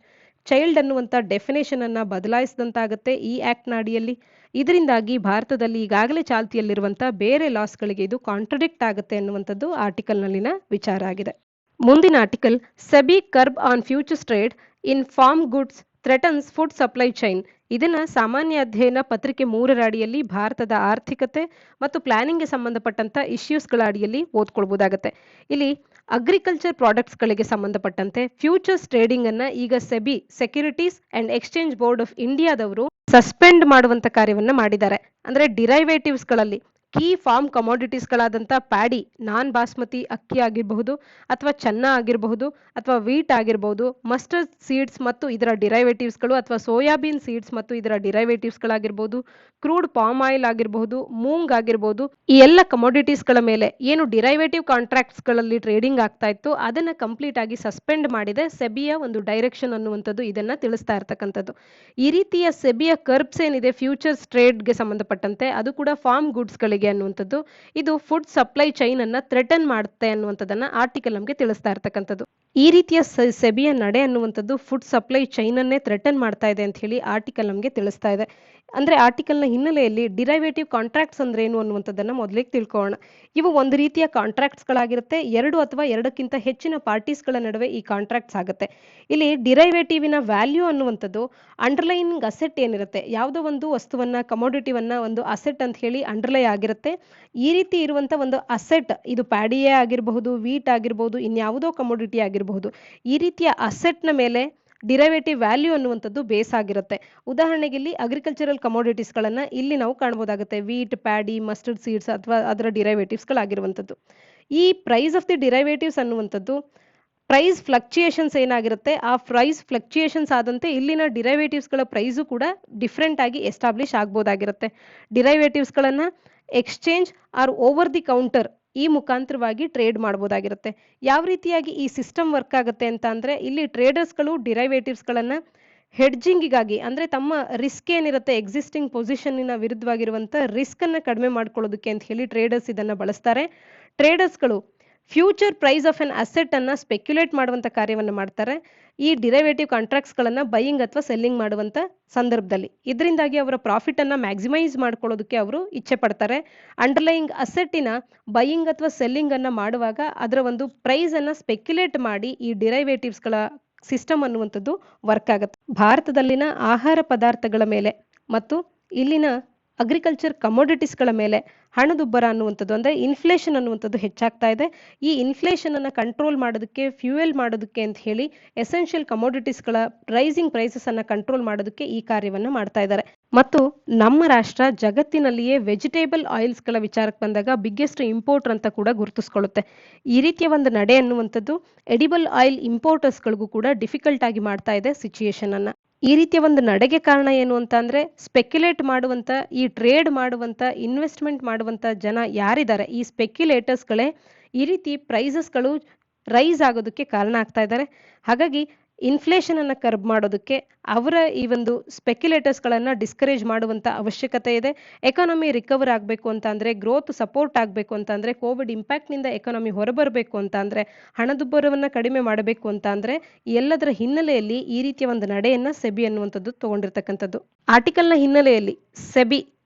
ಚೈಲ್ಡ್ ಅನ್ನುವಂಥ ಡೆಫಿನೇಷನ್ ಅನ್ನ ಬದಲಾಯಿಸಿದಂತಾಗುತ್ತೆ ಈ ಆಕ್ಟ್ ಅಡಿಯಲ್ಲಿ. ಇದರಿಂದಾಗಿ ಭಾರತದಲ್ಲಿ ಈಗಾಗಲೇ ಚಾಲ್ತಿಯಲ್ಲಿರುವಂಥ ಬೇರೆ ಲಾಸ್ಗಳಿಗೆ ಇದು ಕಾಂಟ್ರಡಿಕ್ಟ್ ಆಗುತ್ತೆ ಅನ್ನುವಂಥದ್ದು ಆರ್ಟಿಕಲ್ ನಲ್ಲಿನ ವಿಚಾರ ಆಗಿದೆ. ಮುಂದಿನ article SEBI curb on futures trade in farm goods threatens food supply chain. ಇದನ್ನ ಸಾಮಾನ್ಯ ಅಧ್ಯಯನ ಪತ್ರಿಕೆ 3ರ ಅಡಿಯಲ್ಲಿ ಭಾರತದ ಆರ್ಥಿಕತೆ ಮತ್ತು ಪ್ಲಾನಿಂಗ್ಗೆ ಸಂಬಂಧಪಟ್ಟಂತ ಇಶ್ಯೂಸ್ಗಳ ಅಡಿಯಲ್ಲಿ ಓದ್ಕೊಳ್ಬಹುದಾಗತ್ತೆ. ಇಲ್ಲಿ ಅಗ್ರಿಕಲ್ಚರ್ ಪ್ರಾಡಕ್ಟ್ಸ್ಗಳಿಗೆ ಸಂಬಂಧಪಟ್ಟಂತೆ ಫ್ಯೂಚರ್ಸ್ ಟ್ರೇಡಿಂಗ್ ಅನ್ನ ಈಗ SEBI securities and exchange board of ಇಂಡಿಯಾದವರು ಸಸ್ಪೆಂಡ್ ಮಾಡುವಂತ ಕಾರ್ಯವನ್ನ ಮಾಡಿದ್ದಾರೆ. ಅಂದ್ರೆ ಡಿರೈವೇಟಿವ್ಸ್ಗಳಲ್ಲಿ ಕೀ ಫಾರ್ಮ್ ಕಮೋಡಿಟೀಸ್ಗಳಾದಂಥ ಪ್ಯಾಡಿ, ನಾನ್ ಬಾಸ್ಮತಿ ಅಕ್ಕಿ ಆಗಿರಬಹುದು ಅಥವಾ ಚೆನ್ನ ಆಗಿರಬಹುದು ಅಥವಾ ವೀಟ್ ಆಗಿರಬಹುದು, ಮಸ್ಟರ್ಡ್ ಸೀಡ್ಸ್ ಮತ್ತು ಇದರ ಡಿರೈವೇಟಿವ್ಸ್ಗಳು ಅಥವಾ ಸೋಯಾಬೀನ್ ಸೀಡ್ಸ್ ಮತ್ತು ಇದರ ಡಿರೈವೇಟಿವ್ಸ್ಗಳಾಗಿರ್ಬೋದು, ಕ್ರೂಡ್ ಪಾಮ್ ಆಯಿಲ್ ಆಗಿರಬಹುದು, ಮೂಂಗ್ ಆಗಿರಬಹುದು, ಈ ಎಲ್ಲ ಕಮೋಡಿಟೀಸ್ಗಳ ಮೇಲೆ ಏನು ಡಿರೈವೇಟಿವ್ ಕಾಂಟ್ರಾಕ್ಟ್ಸ್ಗಳಲ್ಲಿ ಟ್ರೇಡಿಂಗ್ ಆಗ್ತಾ ಇತ್ತು ಅದನ್ನ ಕಂಪ್ಲೀಟ್ ಆಗಿ ಸಸ್ಪೆಂಡ್ ಮಾಡಿದೆ ಸೆಬಿಯ ಒಂದು ಡೈರೆಕ್ಷನ್ ಅನ್ನುವಂಥದ್ದು ಇದನ್ನ ತಿಳಿಸ್ತಾ ಇರ್ತಕ್ಕಂಥದ್ದು. ಈ ರೀತಿಯ ಸೆಬಿಯ ಕರ್ಬ್ಸ್ ಏನಿದೆ ಫ್ಯೂಚರ್ಸ್ ಟ್ರೇಡ್ಗೆ ಸಂಬಂಧಪಟ್ಟಂತೆ ಅದು ಕೂಡ ಫಾರ್ಮ್ ಗೂಡ್ಸ್ಗಳಿಗೆ ಅನ್ನುವಂಥದ್ದು, ಇದು ಫುಡ್ ಸಪ್ಲೈ ಚೈನ್ ಅನ್ನ ಥ್ರೆಟನ್ ಮಾಡುತ್ತೆ ಅನ್ನುವಂಥದ್ದನ್ನ ಆರ್ಟಿಕಲ್ ನಮಗೆ ತಿಳಿಸ್ತಾ ಇರ್ತಕ್ಕಂಥದ್ದು. ಈ ರೀತಿಯ ಸೆಬಿಯ ನಡೆ ಅನ್ನುವಂಥದ್ದು ಫುಡ್ ಸಪ್ಲೈ ಚೈನ್ ಅನ್ನೇ ಥ್ರೆಟನ್ ಮಾಡ್ತಾ ಇದೆ ಅಂತ ಹೇಳಿ ಆರ್ಟಿಕಲ್ ನಮಗೆ ತಿಳಿಸ್ತಾ ಇದೆ. ಅಂದ್ರೆ ಆರ್ಟಿಕಲ್ನ ಹಿನ್ನೆಲೆಯಲ್ಲಿ ಡಿರೈವೇಟಿವ್ ಕಾಂಟ್ರಾಕ್ಟ್ಸ್ ಅಂದ್ರೆ ಏನು ಅನ್ನುವಂಥದ್ದನ್ನ ಮೊದಲಿಗೆ ತಿಳ್ಕೊಳ್ಳೋಣ. ಇವು ಒಂದು ರೀತಿಯ ಕಾಂಟ್ರಾಕ್ಟ್ಸ್ಗಳಾಗಿರುತ್ತೆ, 2 ಅಥವಾ 2ಕ್ಕಿಂತ ಹೆಚ್ಚಿನ ಪಾರ್ಟೀಸ್ಗಳ ನಡುವೆ ಈ ಕಾಂಟ್ರಾಕ್ಟ್ಸ್ ಆಗುತ್ತೆ. ಇಲ್ಲಿ ಡಿರೈವೇಟಿವಿನ ವ್ಯಾಲ್ಯೂ ಅನ್ನುವಂಥದ್ದು ಅಂಡರ್ಲೈನಿಂಗ್ ಅಸೆಟ್ ಏನಿರುತ್ತೆ, ಯಾವುದೋ ಒಂದು ವಸ್ತುವನ್ನ ಕಮೋಡಿಟಿವನ್ನ ಒಂದು ಅಸೆಟ್ ಅಂತ ಹೇಳಿ ಅಂಡರ್ಲೈ ಆಗಿರುತ್ತೆ. ಈ ರೀತಿ ಇರುವಂತ ಒಂದು ಅಸೆಟ್, ಇದು ಪ್ಯಾಡಿಯೇ ಆಗಿರಬಹುದು, ವೀಟ್ ಆಗಿರಬಹುದು, ಇನ್ಯಾವುದೋ ಕಮೋಡಿಟಿ ಆಗಿರಬಹುದು, ಈ ರೀತಿಯ ಅಸೆಟ್ನ ಮೇಲೆ ಡಿರೈವೇಟಿವ್ ವ್ಯಾಲ್ಯೂ ಅನ್ನುವಂಥದ್ದು ಬೇಸ್ ಆಗಿರುತ್ತೆ. ಉದಾಹರಣೆಗೆ ಇಲ್ಲಿ ಅಗ್ರಿಕಲ್ಚರಲ್ ಕಮೋಡಿಟೀಸ್ಗಳನ್ನ ಇಲ್ಲಿ ನಾವು ಕಾಣಬಹುದಾಗುತ್ತೆ, ವೀಟ್, ಪ್ಯಾಡಿ, ಮಸ್ಟರ್ಡ್ ಸೀಡ್ಸ್ ಅಥವಾ ಅದರ ಡಿರೈವೇಟಿವ್ಸ್ಗಳಾಗಿರುವಂಥದ್ದು. ಈ ಪ್ರೈಸ್ ಆಫ್ ದಿ ಡಿರೈವೇಟಿವ್ಸ್ ಅನ್ನುವಂಥದ್ದು ಪ್ರೈಸ್ ಫ್ಲಕ್ಚುಯೇಷನ್ಸ್ ಏನಾಗಿರುತ್ತೆ, ಆ ಪ್ರೈಸ್ ಫ್ಲಕ್ಚುಯೇಷನ್ಸ್ ಆದಂತೆ ಇಲ್ಲಿನ ಡಿರೈವೇಟಿವ್ಸ್ಗಳ ಪ್ರೈಸು ಕೂಡ ಡಿಫ್ರೆಂಟ್ ಆಗಿ ಎಸ್ಟಾಬ್ಲಿಷ್ ಆಗ್ಬೋದಾಗಿರುತ್ತೆ. ಡಿರೈವೇಟಿವ್ಸ್ಗಳನ್ನ exchange or over the counter ಈ ಮುಖಾಂತರವಾಗಿ ಟ್ರೇಡ್ ಮಾಡ್ಬೋದಾಗಿರುತ್ತೆ. ಯಾವ ರೀತಿಯಾಗಿ ಈ ಸಿಸ್ಟಮ್ ವರ್ಕ್ ಆಗುತ್ತೆ ಅಂತ ಅಂದ್ರೆ ಇಲ್ಲಿ ಟ್ರೇಡರ್ಸ್ಗಳು ಡಿರೈವೇಟಿವ್ಸ್ಗಳನ್ನ ಹೆಡ್ಜಿಂಗಿಗಾಗಿ ಅಂದ್ರೆ ತಮ್ಮ ರಿಸ್ಕ್ ಏನಿರುತ್ತೆ ಎಕ್ಸಿಸ್ಟಿಂಗ್ ಪೊಸಿಷನ್ನಿನ ವಿರುದ್ಧವಾಗಿರುವಂತ ರಿಸ್ಕ್ ಅನ್ನ ಕಡಿಮೆ ಮಾಡ್ಕೊಳ್ಳೋದಕ್ಕೆ ಅಂತ ಹೇಳಿ ಟ್ರೇಡರ್ಸ್ ಇದನ್ನ ಬಳಸ್ತಾರೆ. ಟ್ರೇಡರ್ಸ್ಗಳು future price of an asset ಅನ್ನ ಸ್ಪೆಕ್ಯುಲೇಟ್ ಮಾಡುವಂತ ಕಾರ್ಯವನ್ನು ಮಾಡ್ತಾರೆ ಈ ಡಿರೈವೇಟಿವ್ ಕಾಂಟ್ರಾಕ್ಟ್ಸ್ ಗಳನ್ನ ಬೈಯಿಂಗ್ ಅಥವಾ ಸೆಲ್ಲಿಂಗ್ ಮಾಡುವಂತ ಸಂದರ್ಭದಲ್ಲಿ. ಇದರಿಂದಾಗಿ ಅವರ ಪ್ರಾಫಿಟ್ ಅನ್ನ ಮ್ಯಾಕ್ಸಿಮೈಸ್ ಮಾಡ್ಕೊಳ್ಳೋದಕ್ಕೆ ಅವರು ಇಚ್ಛೆ ಪಡ್ತಾರೆ. ಅಂಡರ್ಲೈಯಿಂಗ್ ಅಸೆಟ್ಟಿನ ಬೈಯಿಂಗ್ ಅಥವಾ ಸೆಲ್ಲಿಂಗ್ ಅನ್ನ ಮಾಡುವಾಗ ಅದರ ಒಂದು ಪ್ರೈಸ್ ಅನ್ನ ಸ್ಪೆಕ್ಯುಲೇಟ್ ಮಾಡಿ ಈ ಡಿರೈವೇಟಿವ್ಸ್ ಗಳ ಸಿಸ್ಟಮ್ ಅನ್ನುವಂಥದ್ದು ವರ್ಕ್ ಆಗುತ್ತೆ. ಭಾರತದಲ್ಲಿನ ಆಹಾರ ಪದಾರ್ಥಗಳ ಮೇಲೆ ಮತ್ತು ಇಲ್ಲಿನ ಅಗ್ರಿಕಲ್ಚರ್ ಕಮೋಡಿಟೀಸ್ಗಳ ಮೇಲೆ ಹಣದುಬ್ಬರ ಅನ್ನುವಂಥದ್ದು ಅಂದ್ರೆ ಇನ್ಫ್ಲೇಷನ್ ಅನ್ನುವಂಥದ್ದು ಹೆಚ್ಚಾಗ್ತಾ ಇದೆ. ಈ ಇನ್ಫ್ಲೇಷನ್ ಅನ್ನ ಕಂಟ್ರೋಲ್ ಮಾಡೋದಕ್ಕೆ ಫ್ಯೂಯಲ್ ಮಾಡೋದಕ್ಕೆ ಅಂತ ಹೇಳಿ ಎಸೆನ್ಷಿಯಲ್ ಕಮೋಡಿಟೀಸ್ಗಳ ರೈಸಿಂಗ್ ಪ್ರೈಸಸ್ ಅನ್ನ ಕಂಟ್ರೋಲ್ ಮಾಡೋದಕ್ಕೆ ಈ ಕಾರ್ಯವನ್ನ ಮಾಡ್ತಾ ಇದ್ದಾರೆ. ಮತ್ತು ನಮ್ಮ ರಾಷ್ಟ್ರ ಜಗತ್ತಿನಲ್ಲಿಯೇ ವೆಜಿಟೇಬಲ್ ಆಯಿಲ್ಸ್ಗಳ ವಿಚಾರಕ್ಕೆ ಬಂದಾಗ ಬಿಗ್ಗೆಸ್ಟ್ ಇಂಪೋರ್ಟರ್ ಅಂತ ಕೂಡ ಗುರುತಿಸ್ಕೊಳ್ಳುತ್ತೆ. ಈ ರೀತಿಯ ಒಂದು ನಡೆ ಅನ್ನುವಂಥದ್ದು ಎಡಿಬಲ್ ಆಯಿಲ್ ಇಂಪೋರ್ಟರ್ಸ್ಗಳಿಗೂ ಕೂಡ ಡಿಫಿಕಲ್ಟ್ ಆಗಿ ಮಾಡ್ತಾ ಇದೆ ಸಿಚುಯೇಷನ್ ಅನ್ನ. ಈ ರೀತಿಯ ಒಂದು ನಡೆಗೆ ಕಾರಣ ಏನು ಅಂತ ಅಂದ್ರೆ ಸ್ಪೆಕ್ಯುಲೇಟ್ ಮಾಡುವಂತ ಈ ಟ್ರೇಡ್ ಮಾಡುವಂತ ಇನ್ವೆಸ್ಟ್ಮೆಂಟ್ ಮಾಡುವಂತ ಜನ ಯಾರಿದ್ದಾರೆ ಈ ಸ್ಪೆಕ್ಯುಲೇಟರ್ಸ್ಗಳೇ ಈ ರೀತಿ ಪ್ರೈಸಸ್ಗಳು ರೈಸ್ ಆಗೋದಕ್ಕೆ ಕಾರಣ ಆಗ್ತಾ ಇದ್ದಾರೆ. ಹಾಗಾಗಿ ಇನ್ಫ್ಲೇಷನ್ ಅನ್ನ ಕರ್ಬ್ ಮಾಡೋದಕ್ಕೆ ಅವರ ಈ ಒಂದು ಸ್ಪೆಕ್ಯುಲೇಟರ್ಸ್ಗಳನ್ನ ಡಿಸ್ಕರೇಜ್ ಮಾಡುವಂತ ಅವಶ್ಯಕತೆ ಇದೆ. ಎಕಾನಮಿ ರಿಕವರ್ ಆಗಬೇಕು ಅಂತ ಅಂದ್ರೆ ಗ್ರೋತ್ ಸಪೋರ್ಟ್ ಆಗಬೇಕು ಅಂತ ಅಂದ್ರೆ ಕೋವಿಡ್ ಇಂಪ್ಯಾಕ್ಟ್ ನಿಂದ ಎಕಾನಮಿ ಹೊರಬರಬೇಕು ಅಂತ ಅಂದ್ರೆ ಹಣದುಬ್ಬರವನ್ನ ಕಡಿಮೆ ಮಾಡಬೇಕು ಅಂತ ಅಂದ್ರೆ ಎಲ್ಲದರ ಹಿನ್ನೆಲೆಯಲ್ಲಿ ಈ ರೀತಿಯ ಒಂದು ನಡೆಯನ್ನ ಸೆಬಿ ಅನ್ನುವಂಥದ್ದು ತಗೊಂಡಿರ್ತಕ್ಕಂಥದ್ದು. ಆರ್ಟಿಕಲ್ನ ಹಿನ್ನೆಲೆಯಲ್ಲಿ SEBI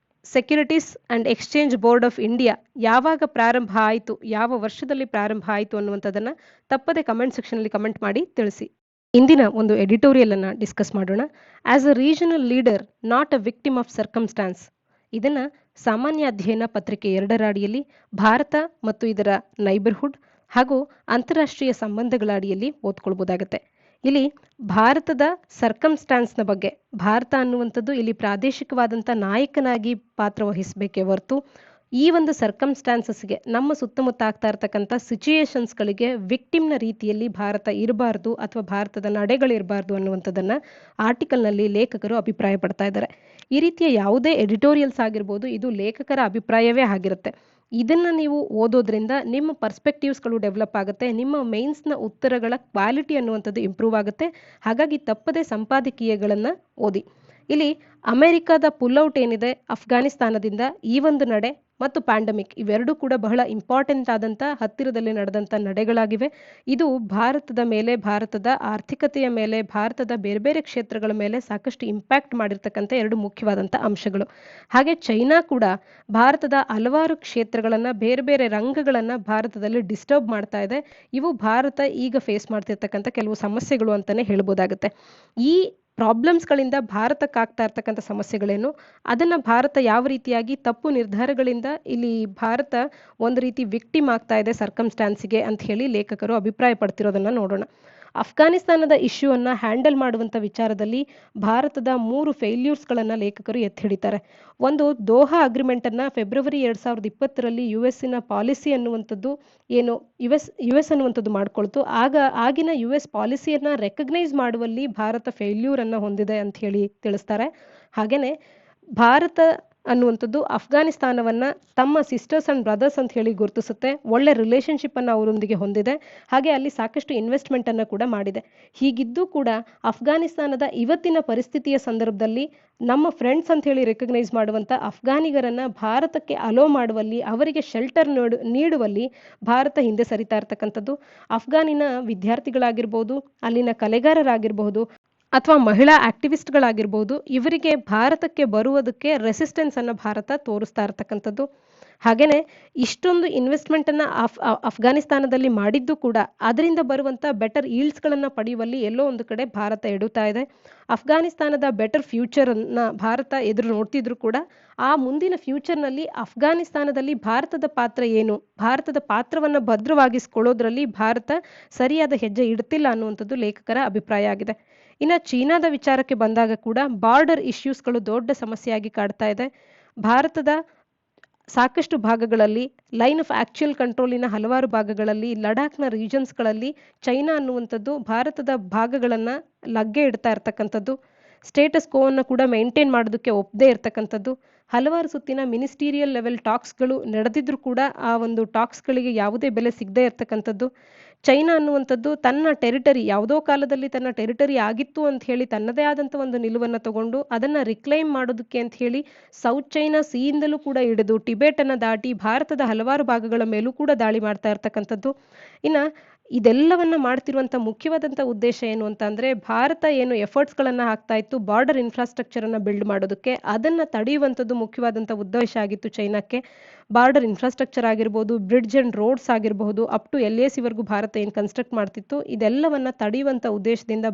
securities and exchange board of India ಯಾವಾಗ ಪ್ರಾರಂಭ ಆಯಿತು, ಯಾವ ವರ್ಷದಲ್ಲಿ ಪ್ರಾರಂಭ ಆಯಿತು ಅನ್ನುವಂಥದ್ದನ್ನ ತಪ್ಪದೆ ಕಮೆಂಟ್ ಸೆಕ್ಷನ್ ಅಲ್ಲಿ ಕಮೆಂಟ್ ಮಾಡಿ ತಿಳಿಸಿ. ಇಂದಿನ ಒಂದು ಎಡಿಟೋರಿಯಲ್ ಅನ್ನ ಡಿಸ್ಕಸ್ ಮಾಡೋಣ. As a regional leader not a victim of circumstances. ಇದನ್ನ ಸಾಮಾನ್ಯ ಅಧ್ಯಯನ ಪತ್ರಿಕೆ 2ರ ಅಡಿಯಲ್ಲಿ ಭಾರತ ಮತ್ತು ಇದರ ನೈಬರ್ಹುಡ್ ಹಾಗೂ ಅಂತಾರಾಷ್ಟ್ರೀಯ ಸಂಬಂಧಗಳ ಅಡಿಯಲ್ಲಿ ಓದ್ಕೊಳ್ಬಹುದಾಗುತ್ತೆ. ಇಲ್ಲಿ ಭಾರತದ ಸರ್ಕಮ್ಸ್ಟಾನ್ಸ್ನ ಬಗ್ಗೆ ಭಾರತ ಅನ್ನುವಂಥದ್ದು ಇಲ್ಲಿ ಪ್ರಾದೇಶಿಕವಾದಂಥ ನಾಯಕನಾಗಿ ಪಾತ್ರ ವಹಿಸಬೇಕೇ ಹೊರತು ಈ ಒಂದು ಸರ್ಕಮ್ಸ್ಟಾನ್ಸಸ್ಗೆ ನಮ್ಮ ಸುತ್ತಮುತ್ತ ಆಗ್ತಾ ಇರ್ತಕ್ಕಂಥ ಸಿಚುಯೇಷನ್ಸ್ಗಳಿಗೆ ವಿಕ್ಟಿಮ್ನ ರೀತಿಯಲ್ಲಿ ಭಾರತ ಇರಬಾರ್ದು ಅಥವಾ ಭಾರತದ ನಡೆಗಳಿರಬಾರ್ದು ಅನ್ನುವಂಥದ್ದನ್ನ ಆರ್ಟಿಕಲ್ನಲ್ಲಿ ಲೇಖಕರು ಅಭಿಪ್ರಾಯ ಪಡ್ತಾ ಇದ್ದಾರೆ. ಈ ರೀತಿಯ ಯಾವುದೇ ಎಡಿಟೋರಿಯಲ್ಸ್ ಆಗಿರ್ಬೋದು ಇದು ಲೇಖಕರ ಅಭಿಪ್ರಾಯವೇ ಆಗಿರುತ್ತೆ. ಇದನ್ನ ನೀವು ಓದೋದ್ರಿಂದ ನಿಮ್ಮ ಪರ್ಸ್ಪೆಕ್ಟಿವ್ಸ್ಗಳು ಡೆವಲಪ್ ಆಗುತ್ತೆ, ನಿಮ್ಮ ಮೇನ್ಸ್ನ ಉತ್ತರಗಳ ಕ್ವಾಲಿಟಿ ಅನ್ನುವಂಥದ್ದು ಇಂಪ್ರೂವ್ ಆಗುತ್ತೆ. ಹಾಗಾಗಿ ತಪ್ಪದೆ ಸಂಪಾದಕೀಯಗಳನ್ನ ಓದಿ. ಇಲ್ಲಿ ಅಮೆರಿಕದ ಪುಲ್ಔಟ್ ಏನಿದೆ ಅಫ್ಘಾನಿಸ್ತಾನದಿಂದ ಈ ಒಂದು ನಡೆ ಮತ್ತು ಪ್ಯಾಂಡಮಿಕ್ ಇವೆರಡೂ ಕೂಡ ಬಹಳ ಇಂಪಾರ್ಟೆಂಟ್ ಆದಂಥ ಹತ್ತಿರದಲ್ಲಿ ನಡೆದಂಥ ನಡೆಗಳಾಗಿವೆ. ಇದು ಭಾರತದ ಮೇಲೆ, ಭಾರತದ ಆರ್ಥಿಕತೆಯ ಮೇಲೆ, ಭಾರತದ ಬೇರೆ ಬೇರೆ ಕ್ಷೇತ್ರಗಳ ಮೇಲೆ ಸಾಕಷ್ಟು ಇಂಪ್ಯಾಕ್ಟ್ ಮಾಡಿರ್ತಕ್ಕಂಥ ಎರಡು ಮುಖ್ಯವಾದಂಥ ಅಂಶಗಳು. ಹಾಗೆ ಚೈನಾ ಕೂಡ ಭಾರತದ ಹಲವಾರು ಕ್ಷೇತ್ರಗಳನ್ನ ಬೇರೆ ಬೇರೆ ರಂಗಗಳನ್ನ ಭಾರತದಲ್ಲಿ ಡಿಸ್ಟರ್ಬ್ ಮಾಡ್ತಾ ಇದೆ. ಇವು ಭಾರತ ಈಗ ಫೇಸ್ ಮಾಡ್ತಿರ್ತಕ್ಕಂಥ ಕೆಲವು ಸಮಸ್ಯೆಗಳು ಅಂತಾನೆ ಹೇಳ್ಬೋದಾಗುತ್ತೆ. ಈ ಪ್ರಾಬ್ಲಮ್ಸ್ಗಳಿಂದ ಭಾರತಕ್ಕೆ ಆಗ್ತಾ ಇರ್ತಕ್ಕಂಥ ಸಮಸ್ಯೆಗಳೇನು, ಅದನ್ನ ಭಾರತ ಯಾವ ರೀತಿಯಾಗಿ ತಪ್ಪು ನಿರ್ಧಾರಗಳಿಂದ ಇಲ್ಲಿ ಭಾರತ ಒಂದು ರೀತಿ ವಿಕ್ಟಿಮ್ ಆಗ್ತಾ ಇದೆ ಸರ್ಕಮ್ಸ್ಟಾನ್ಸಿಗೆ ಅಂತ ಹೇಳಿ ಲೇಖಕರು ಅಭಿಪ್ರಾಯ ಪಡ್ತಿರೋದನ್ನ ನೋಡೋಣ. ಅಫ್ಘಾನಿಸ್ತಾನದ ಇಶ್ಯೂವನ್ನ ಹ್ಯಾಂಡಲ್ ಮಾಡುವಂತ ವಿಚಾರದಲ್ಲಿ ಭಾರತದ 3 ಫೇಲ್ಯೂರ್ಸ್ಗಳನ್ನ ಲೇಖಕರು ಎತ್ತಿ ಹಿಡಿತಾರೆ. ಒಂದು, ದೋಹಾ ಅಗ್ರಿಮೆಂಟ್ ಅನ್ನ ಫೆಬ್ರವರಿ 2020ರಲ್ಲಿ ಯುಎಸ್ಸಿನ ಪಾಲಿಸಿ ಅನ್ನುವಂಥದ್ದು ಏನು ಯುಎಸ್ ಅನ್ನುವಂಥದ್ದು ಮಾಡ್ಕೊಳ್ತು. ಆಗಿನ ಯುಎಸ್ ಪಾಲಿಸಿಯನ್ನ ರೆಕಗ್ನೈಸ್ ಮಾಡುವಲ್ಲಿ ಭಾರತ ಫೇಲ್ಯೂರ್ ಅನ್ನ ಹೊಂದಿದೆ ಅಂತ ಹೇಳಿ ತಿಳಿಸ್ತಾರೆ. ಹಾಗೇನೆ ಭಾರತ ಅನ್ನುವಂಥದ್ದು ಅಫ್ಘಾನಿಸ್ತಾನವನ್ನ ತಮ್ಮ ಸಿಸ್ಟರ್ಸ್ ಅಂಡ್ ಬ್ರದರ್ಸ್ ಅಂತ ಹೇಳಿ ಗುರುತಿಸುತ್ತೆ. ಒಳ್ಳೆ ರಿಲೇಶನ್ಶಿಪ್ ಅನ್ನ ಅವರೊಂದಿಗೆ ಹೊಂದಿದೆ. ಹಾಗೆ ಅಲ್ಲಿ ಸಾಕಷ್ಟು ಇನ್ವೆಸ್ಟ್ಮೆಂಟ್ ಅನ್ನ ಕೂಡ ಮಾಡಿದೆ. ಹೀಗಿದ್ದು ಕೂಡ ಅಫ್ಘಾನಿಸ್ತಾನದ ಇವತ್ತಿನ ಪರಿಸ್ಥಿತಿಯ ಸಂದರ್ಭದಲ್ಲಿ ನಮ್ಮ ಫ್ರೆಂಡ್ಸ್ ಅಂತ ಹೇಳಿ ರೆಕಗ್ನೈಸ್ ಮಾಡುವಂತ ಅಫ್ಘಾನಿಗರನ್ನ ಭಾರತಕ್ಕೆ ಅಲೋ ಮಾಡುವಲ್ಲಿ, ಅವರಿಗೆ ಶೆಲ್ಟರ್ ನೀಡುವಲ್ಲಿ ಭಾರತ ಹಿಂದೆ ಸರಿತಾ ಇರ್ತಕ್ಕಂಥದ್ದು. ಅಫ್ಘಾನಿನ ವಿದ್ಯಾರ್ಥಿಗಳಾಗಿರ್ಬೋದು, ಅಲ್ಲಿನ ಕಲೆಗಾರರಾಗಿರ್ಬಹುದು ಅಥವಾ ಮಹಿಳಾ ಆಕ್ಟಿವಿಸ್ಟ್ಗಳಾಗಿರ್ಬೋದು, ಇವರಿಗೆ ಭಾರತಕ್ಕೆ ಬರುವುದಕ್ಕೆ ರೆಸಿಸ್ಟೆನ್ಸ್ ಅನ್ನ ಭಾರತ ತೋರಿಸ್ತಾ ಇರ್ತಕ್ಕಂಥದ್ದು. ಹಾಗೇನೆ ಇಷ್ಟೊಂದು ಇನ್ವೆಸ್ಟ್ಮೆಂಟ್ ಅನ್ನ ಅಫ್ಘಾನಿಸ್ತಾನದಲ್ಲಿ ಮಾಡಿದ್ದು ಕೂಡ ಅದರಿಂದ ಬರುವಂತ ಬೆಟರ್ ಈಲ್ಡ್ಸ್ಗಳನ್ನ ಪಡೆಯುವಲ್ಲಿ ಎಲ್ಲೋ ಒಂದು ಕಡೆ ಭಾರತ ಎಡುತ್ತಾ ಇದೆ. ಅಫ್ಘಾನಿಸ್ತಾನದ ಬೆಟರ್ ಫ್ಯೂಚರ್ ಅನ್ನ ಭಾರತ ಎದುರು ನೋಡ್ತಿದ್ರು ಕೂಡ ಆ ಮುಂದಿನ ಫ್ಯೂಚರ್ನಲ್ಲಿ ಅಫ್ಘಾನಿಸ್ತಾನದಲ್ಲಿ ಭಾರತದ ಪಾತ್ರ ಏನು, ಭಾರತದ ಪಾತ್ರವನ್ನ ಭದ್ರವಾಗಿಸ್ಕೊಳ್ಳೋದ್ರಲ್ಲಿ ಭಾರತ ಸರಿಯಾದ ಹೆಜ್ಜೆ ಇಡ್ತಿಲ್ಲ ಅನ್ನುವಂಥದ್ದು ಲೇಖಕರ ಅಭಿಪ್ರಾಯ ಆಗಿದೆ. ಇನ್ನು ಚೀನಾದ ವಿಚಾರಕ್ಕೆ ಬಂದಾಗ ಕೂಡ ಬಾರ್ಡರ್ ಇಶ್ಯೂಸ್ಗಳು ದೊಡ್ಡ ಸಮಸ್ಯೆಯಾಗಿ ಕಾಡ್ತಾ ಇದೆ. ಭಾರತದ ಸಾಕಷ್ಟು ಭಾಗಗಳಲ್ಲಿ ಲೈನ್ ಆಫ್ ಆಕ್ಚುಯಲ್ ಕಂಟ್ರೋಲಿನ ಹಲವಾರು ಭಾಗಗಳಲ್ಲಿ, ಲಡಾಖ್ನ ರೀಜನ್ಸ್ಗಳಲ್ಲಿ ಚೈನಾ ಅನ್ನುವಂಥದ್ದು ಭಾರತದ ಭಾಗಗಳನ್ನ ಲಗ್ಗೆ ಇಡ್ತಾ ಇರ್ತಕ್ಕಂಥದ್ದು. ಸ್ಟೇಟಸ್ ಕೋವನ್ನು ಕೂಡ ಮೇಂಟೈನ್ ಮಾಡೋದಕ್ಕೆ ಒಪ್ಪದೇ ಇರತಕ್ಕಂಥದ್ದು. ಹಲವಾರು ಸುತ್ತಿನ ಮಿನಿಸ್ಟೀರಿಯಲ್ ಲೆವೆಲ್ ಟಾಕ್ಸ್ಗಳು ನಡೆದಿದ್ರೂ ಕೂಡ ಆ ಒಂದು ಟಾಕ್ಸ್ಗಳಿಗೆ ಯಾವುದೇ ಬೆಲೆ ಸಿಗದೇ ಇರತಕ್ಕಂಥದ್ದು. ಚೈನಾ ಅನ್ನುವಂಥದ್ದು ತನ್ನ ಟೆರಿಟರಿ ಯಾವುದೋ ಕಾಲದಲ್ಲಿ ತನ್ನ ಟೆರಿಟರಿ ಆಗಿತ್ತು ಅಂತ ಹೇಳಿ ತನ್ನದೇ ಆದಂಥ ಒಂದು ನಿಲುವನ್ನು ತಗೊಂಡು ಅದನ್ನು ರಿಕ್ಲೈಮ್ ಮಾಡೋದಕ್ಕೆ ಅಂತ ಹೇಳಿ ಸೌತ್ ಚೈನಾ ಸೀಯಿಂದಲೂ ಕೂಡ ಹಿಡಿದು ಟಿಬೆಟನ್ನು ದಾಟಿ ಭಾರತದ ಹಲವಾರು ಭಾಗಗಳ ಮೇಲೂ ಕೂಡ ದಾಳಿ ಮಾಡ್ತಾ ಇರ್ತಕ್ಕಂಥದ್ದು. ಇನ್ನು ಇದೆಲ್ಲವನ್ನ ಮಾಡ್ತಿರುವಂಥ ಮುಖ್ಯವಾದಂಥ ಉದ್ದೇಶ ಏನು ಅಂತ ಅಂದರೆ, ಭಾರತ ಏನು ಎಫರ್ಟ್ಸ್ಗಳನ್ನು ಹಾಕ್ತಾ ಇತ್ತು ಬಾರ್ಡರ್ ಇನ್ಫ್ರಾಸ್ಟ್ರಕ್ಚರನ್ನು ಬಿಲ್ಡ್ ಮಾಡೋದಕ್ಕೆ, ಅದನ್ನು ತಡೆಯುವಂಥದ್ದು ಮುಖ್ಯವಾದಂಥ ಉದ್ದೇಶ ಆಗಿತ್ತು ಚೈನಾಕ್ಕೆ. ಬಾರ್ಡರ್ ಇನ್ಫ್ರಾಸ್ಟ್ರಕ್ಚರ್ ಆಗಿರ್ಬೋದು, ಬ್ರಿಡ್ಜ್ ಆ್ಯಂಡ್ ರೋಡ್ಸ್ ಆಗಿರಬಹುದು, ಅಪ್ ಟು LACವರೆಗೂ ಭಾರತ ಏನು ಕನ್ಸ್ಟ್ರಕ್ಟ್ ಮಾಡ್ತಿತ್ತು, ಇದೆಲ್ಲವನ್ನ ತಡೆಯುವಂಥ ಉದ್ದೇಶದಿಂದ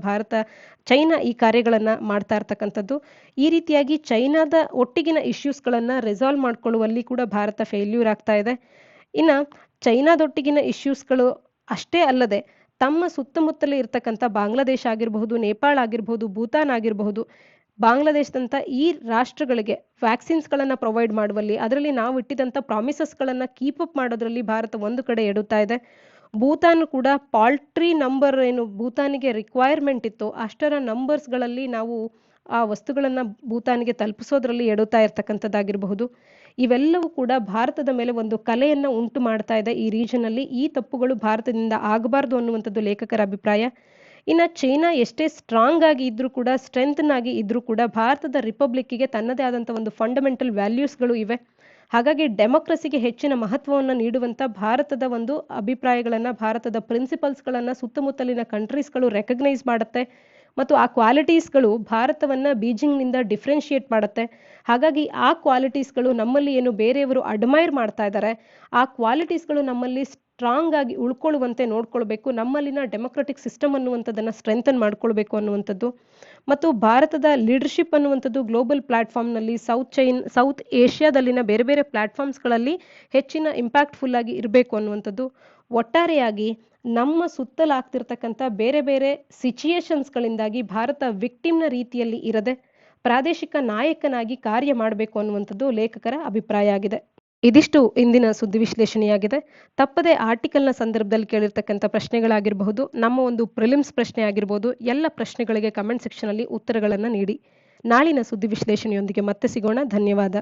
ಚೈನಾ ಈ ಕಾರ್ಯಗಳನ್ನು ಮಾಡ್ತಾ ಇರ್ತಕ್ಕಂಥದ್ದು. ಈ ರೀತಿಯಾಗಿ ಚೈನಾದ ಒಟ್ಟಿಗಿನ ಇಶ್ಯೂಸ್ಗಳನ್ನು ರೆಸಾಲ್ವ್ ಮಾಡ್ಕೊಳ್ಳುವಲ್ಲಿ ಕೂಡ ಭಾರತ ಫೇಲ್ಯೂರ್ ಆಗ್ತಾ ಇದೆ. ಇನ್ನು ಚೈನಾದೊಟ್ಟಿಗಿನ ಇಶ್ಯೂಸ್ಗಳು ಅಷ್ಟೇ ಅಲ್ಲದೆ ತಮ್ಮ ಸುತ್ತಮುತ್ತಲೇ ಇರ್ತಕ್ಕಂಥ ಬಾಂಗ್ಲಾದೇಶ ಆಗಿರಬಹುದು, ನೇಪಾಳ ಆಗಿರಬಹುದು, ಭೂತಾನ್ ಆಗಿರಬಹುದು, ಬಾಂಗ್ಲಾದೇಶದಂಥ ಈ ರಾಷ್ಟ್ರಗಳಿಗೆ ವ್ಯಾಕ್ಸಿನ್ಸ್ಗಳನ್ನು ಪ್ರೊವೈಡ್ ಮಾಡುವಲ್ಲಿ, ಅದರಲ್ಲಿ ನಾವು ಇಟ್ಟಿದಂಥ ಪ್ರಾಮಿಸಸ್ಗಳನ್ನು ಕೀಪ್ ಅಪ್ ಮಾಡೋದ್ರಲ್ಲಿ ಭಾರತ ಒಂದು ಕಡೆ ಎಡುತ್ತಾ ಇದೆ. ಭೂತಾನ್ ಕೂಡ ಪಾಲ್ಟ್ರಿ ನಂಬರ್ ಏನು ಭೂತಾನಿಗೆ ರಿಕ್ವೈರ್ಮೆಂಟ್ ಇತ್ತು ಅಷ್ಟರ ನಂಬರ್ಸ್ಗಳಲ್ಲಿ ನಾವು ಆ ವಸ್ತುಗಳನ್ನು ಭೂತಾನಿಗೆ ತಲುಪಿಸೋದ್ರಲ್ಲಿ ಎಡುತ್ತಾ ಇರ್ತಕ್ಕಂಥದ್ದಾಗಿರಬಹುದು. ಇವೆಲ್ಲವೂ ಕೂಡ ಭಾರತದ ಮೇಲೆ ಒಂದು ಕಲೆಯನ್ನು ಉಂಟು ಮಾಡ್ತಾ ಇದೆ ಈ ರೀಜನಲ್ಲಿ. ಈ ತಪ್ಪುಗಳು ಭಾರತದಿಂದ ಆಗಬಾರ್ದು ಅನ್ನುವಂಥದ್ದು ಲೇಖಕರ ಅಭಿಪ್ರಾಯ. ಇನ್ನು ಚೈನಾ ಎಷ್ಟೇ ಸ್ಟ್ರಾಂಗ್ ಆಗಿ ಇದ್ರೂ ಕೂಡ, ಸ್ಟ್ರೆಂಥನ್ ಆಗಿ ಇದ್ರೂ ಕೂಡ, ಭಾರತದ ರಿಪಬ್ಲಿಕ್ಕಿಗೆ ತನ್ನದೇ ಆದಂಥ ಒಂದು ಫಂಡಮೆಂಟಲ್ ವ್ಯಾಲ್ಯೂಸ್ಗಳು ಇವೆ. ಹಾಗಾಗಿ ಡೆಮೋಕ್ರಸಿಗೆ ಹೆಚ್ಚಿನ ಮಹತ್ವವನ್ನು ನೀಡುವಂಥ ಭಾರತದ ಒಂದು ಅಭಿಪ್ರಾಯಗಳನ್ನು, ಭಾರತದ ಪ್ರಿನ್ಸಿಪಲ್ಸ್ಗಳನ್ನು ಸುತ್ತಮುತ್ತಲಿನ ಕಂಟ್ರೀಸ್ಗಳು ರೆಕಗ್ನೈಸ್ ಮಾಡುತ್ತೆ ಮತ್ತು ಆ ಕ್ವಾಲಿಟೀಸ್ಗಳು ಭಾರತವನ್ನು ಬೀಜಿಂಗ್ನಿಂದ ಡಿಫ್ರೆನ್ಶಿಯೇಟ್ ಮಾಡುತ್ತೆ. ಹಾಗಾಗಿ ಆ ಕ್ವಾಲಿಟೀಸ್ಗಳು ನಮ್ಮಲ್ಲಿ ಏನು ಬೇರೆಯವರು ಅಡ್ಮೈರ್ ಮಾಡ್ತಾ ಇದ್ದಾರೆ, ಆ ಕ್ವಾಲಿಟೀಸ್ಗಳು ನಮ್ಮಲ್ಲಿ ಸ್ಟ್ರಾಂಗ್ ಆಗಿ ಉಳ್ಕೊಳ್ಳುವಂತೆ ನೋಡ್ಕೊಳ್ಬೇಕು. ನಮ್ಮಲ್ಲಿನ ಡೆಮೊಕ್ರೆಟಿಕ್ ಸಿಸ್ಟಮ್ ಅನ್ನುವಂಥದ್ದನ್ನು ಸ್ಟ್ರೆಂಥನ್ ಮಾಡ್ಕೊಳ್ಬೇಕು ಅನ್ನುವಂಥದ್ದು. ಮತ್ತು ಭಾರತದ ಲೀಡರ್ಶಿಪ್ ಅನ್ನುವಂಥದ್ದು ಗ್ಲೋಬಲ್ ಪ್ಲಾಟ್ಫಾರ್ಮ್ನಲ್ಲಿ ಸೌತ್ ಏಷ್ಯಾದಲ್ಲಿನ ಬೇರೆ ಬೇರೆ ಪ್ಲಾಟ್ಫಾರ್ಮ್ಸ್ಗಳಲ್ಲಿ ಹೆಚ್ಚಿನ ಇಂಪ್ಯಾಕ್ಟ್ಫುಲ್ ಆಗಿ ಇರಬೇಕು ಅನ್ನುವಂಥದ್ದು. ಒಟ್ಟಾರೆಯಾಗಿ ನಮ್ಮ ಸುತ್ತಲಾಗ್ತಿರ್ತಕ್ಕಂಥ ಬೇರೆ ಬೇರೆ ಸಿಚುಯೇಷನ್ಸ್ಗಳಿಂದಾಗಿ ಭಾರತ ವಿಕ್ಟಿಮ್ನ ರೀತಿಯಲ್ಲಿ ಇರದೆ ಪ್ರಾದೇಶಿಕ ನಾಯಕನಾಗಿ ಕಾರ್ಯ ಮಾಡಬೇಕು ಅನ್ನುವಂಥದ್ದು ಲೇಖಕರ ಅಭಿಪ್ರಾಯ ಆಗಿದೆ. ಇದಿಷ್ಟು ಇಂದಿನ ಸುದ್ದಿ ವಿಶ್ಲೇಷಣೆಯಾಗಿದೆ. ತಪ್ಪದೆ ಆರ್ಟಿಕಲ್ನ ಸಂದರ್ಭದಲ್ಲಿ ಕೇಳಿರ್ತಕ್ಕಂಥ ಪ್ರಶ್ನೆಗಳಾಗಿರಬಹುದು, ನಮ್ಮ ಒಂದು ಪ್ರಿಲಿಮ್ಸ್ ಪ್ರಶ್ನೆ ಆಗಿರ್ಬೋದು, ಎಲ್ಲ ಪ್ರಶ್ನೆಗಳಿಗೆ ಕಮೆಂಟ್ ಸೆಕ್ಷನಲ್ಲಿ ಉತ್ತರಗಳನ್ನು ನೀಡಿ. ನಾಳಿನ ಸುದ್ದಿ ವಿಶ್ಲೇಷಣೆಯೊಂದಿಗೆ ಮತ್ತೆ ಸಿಗೋಣ. ಧನ್ಯವಾದ.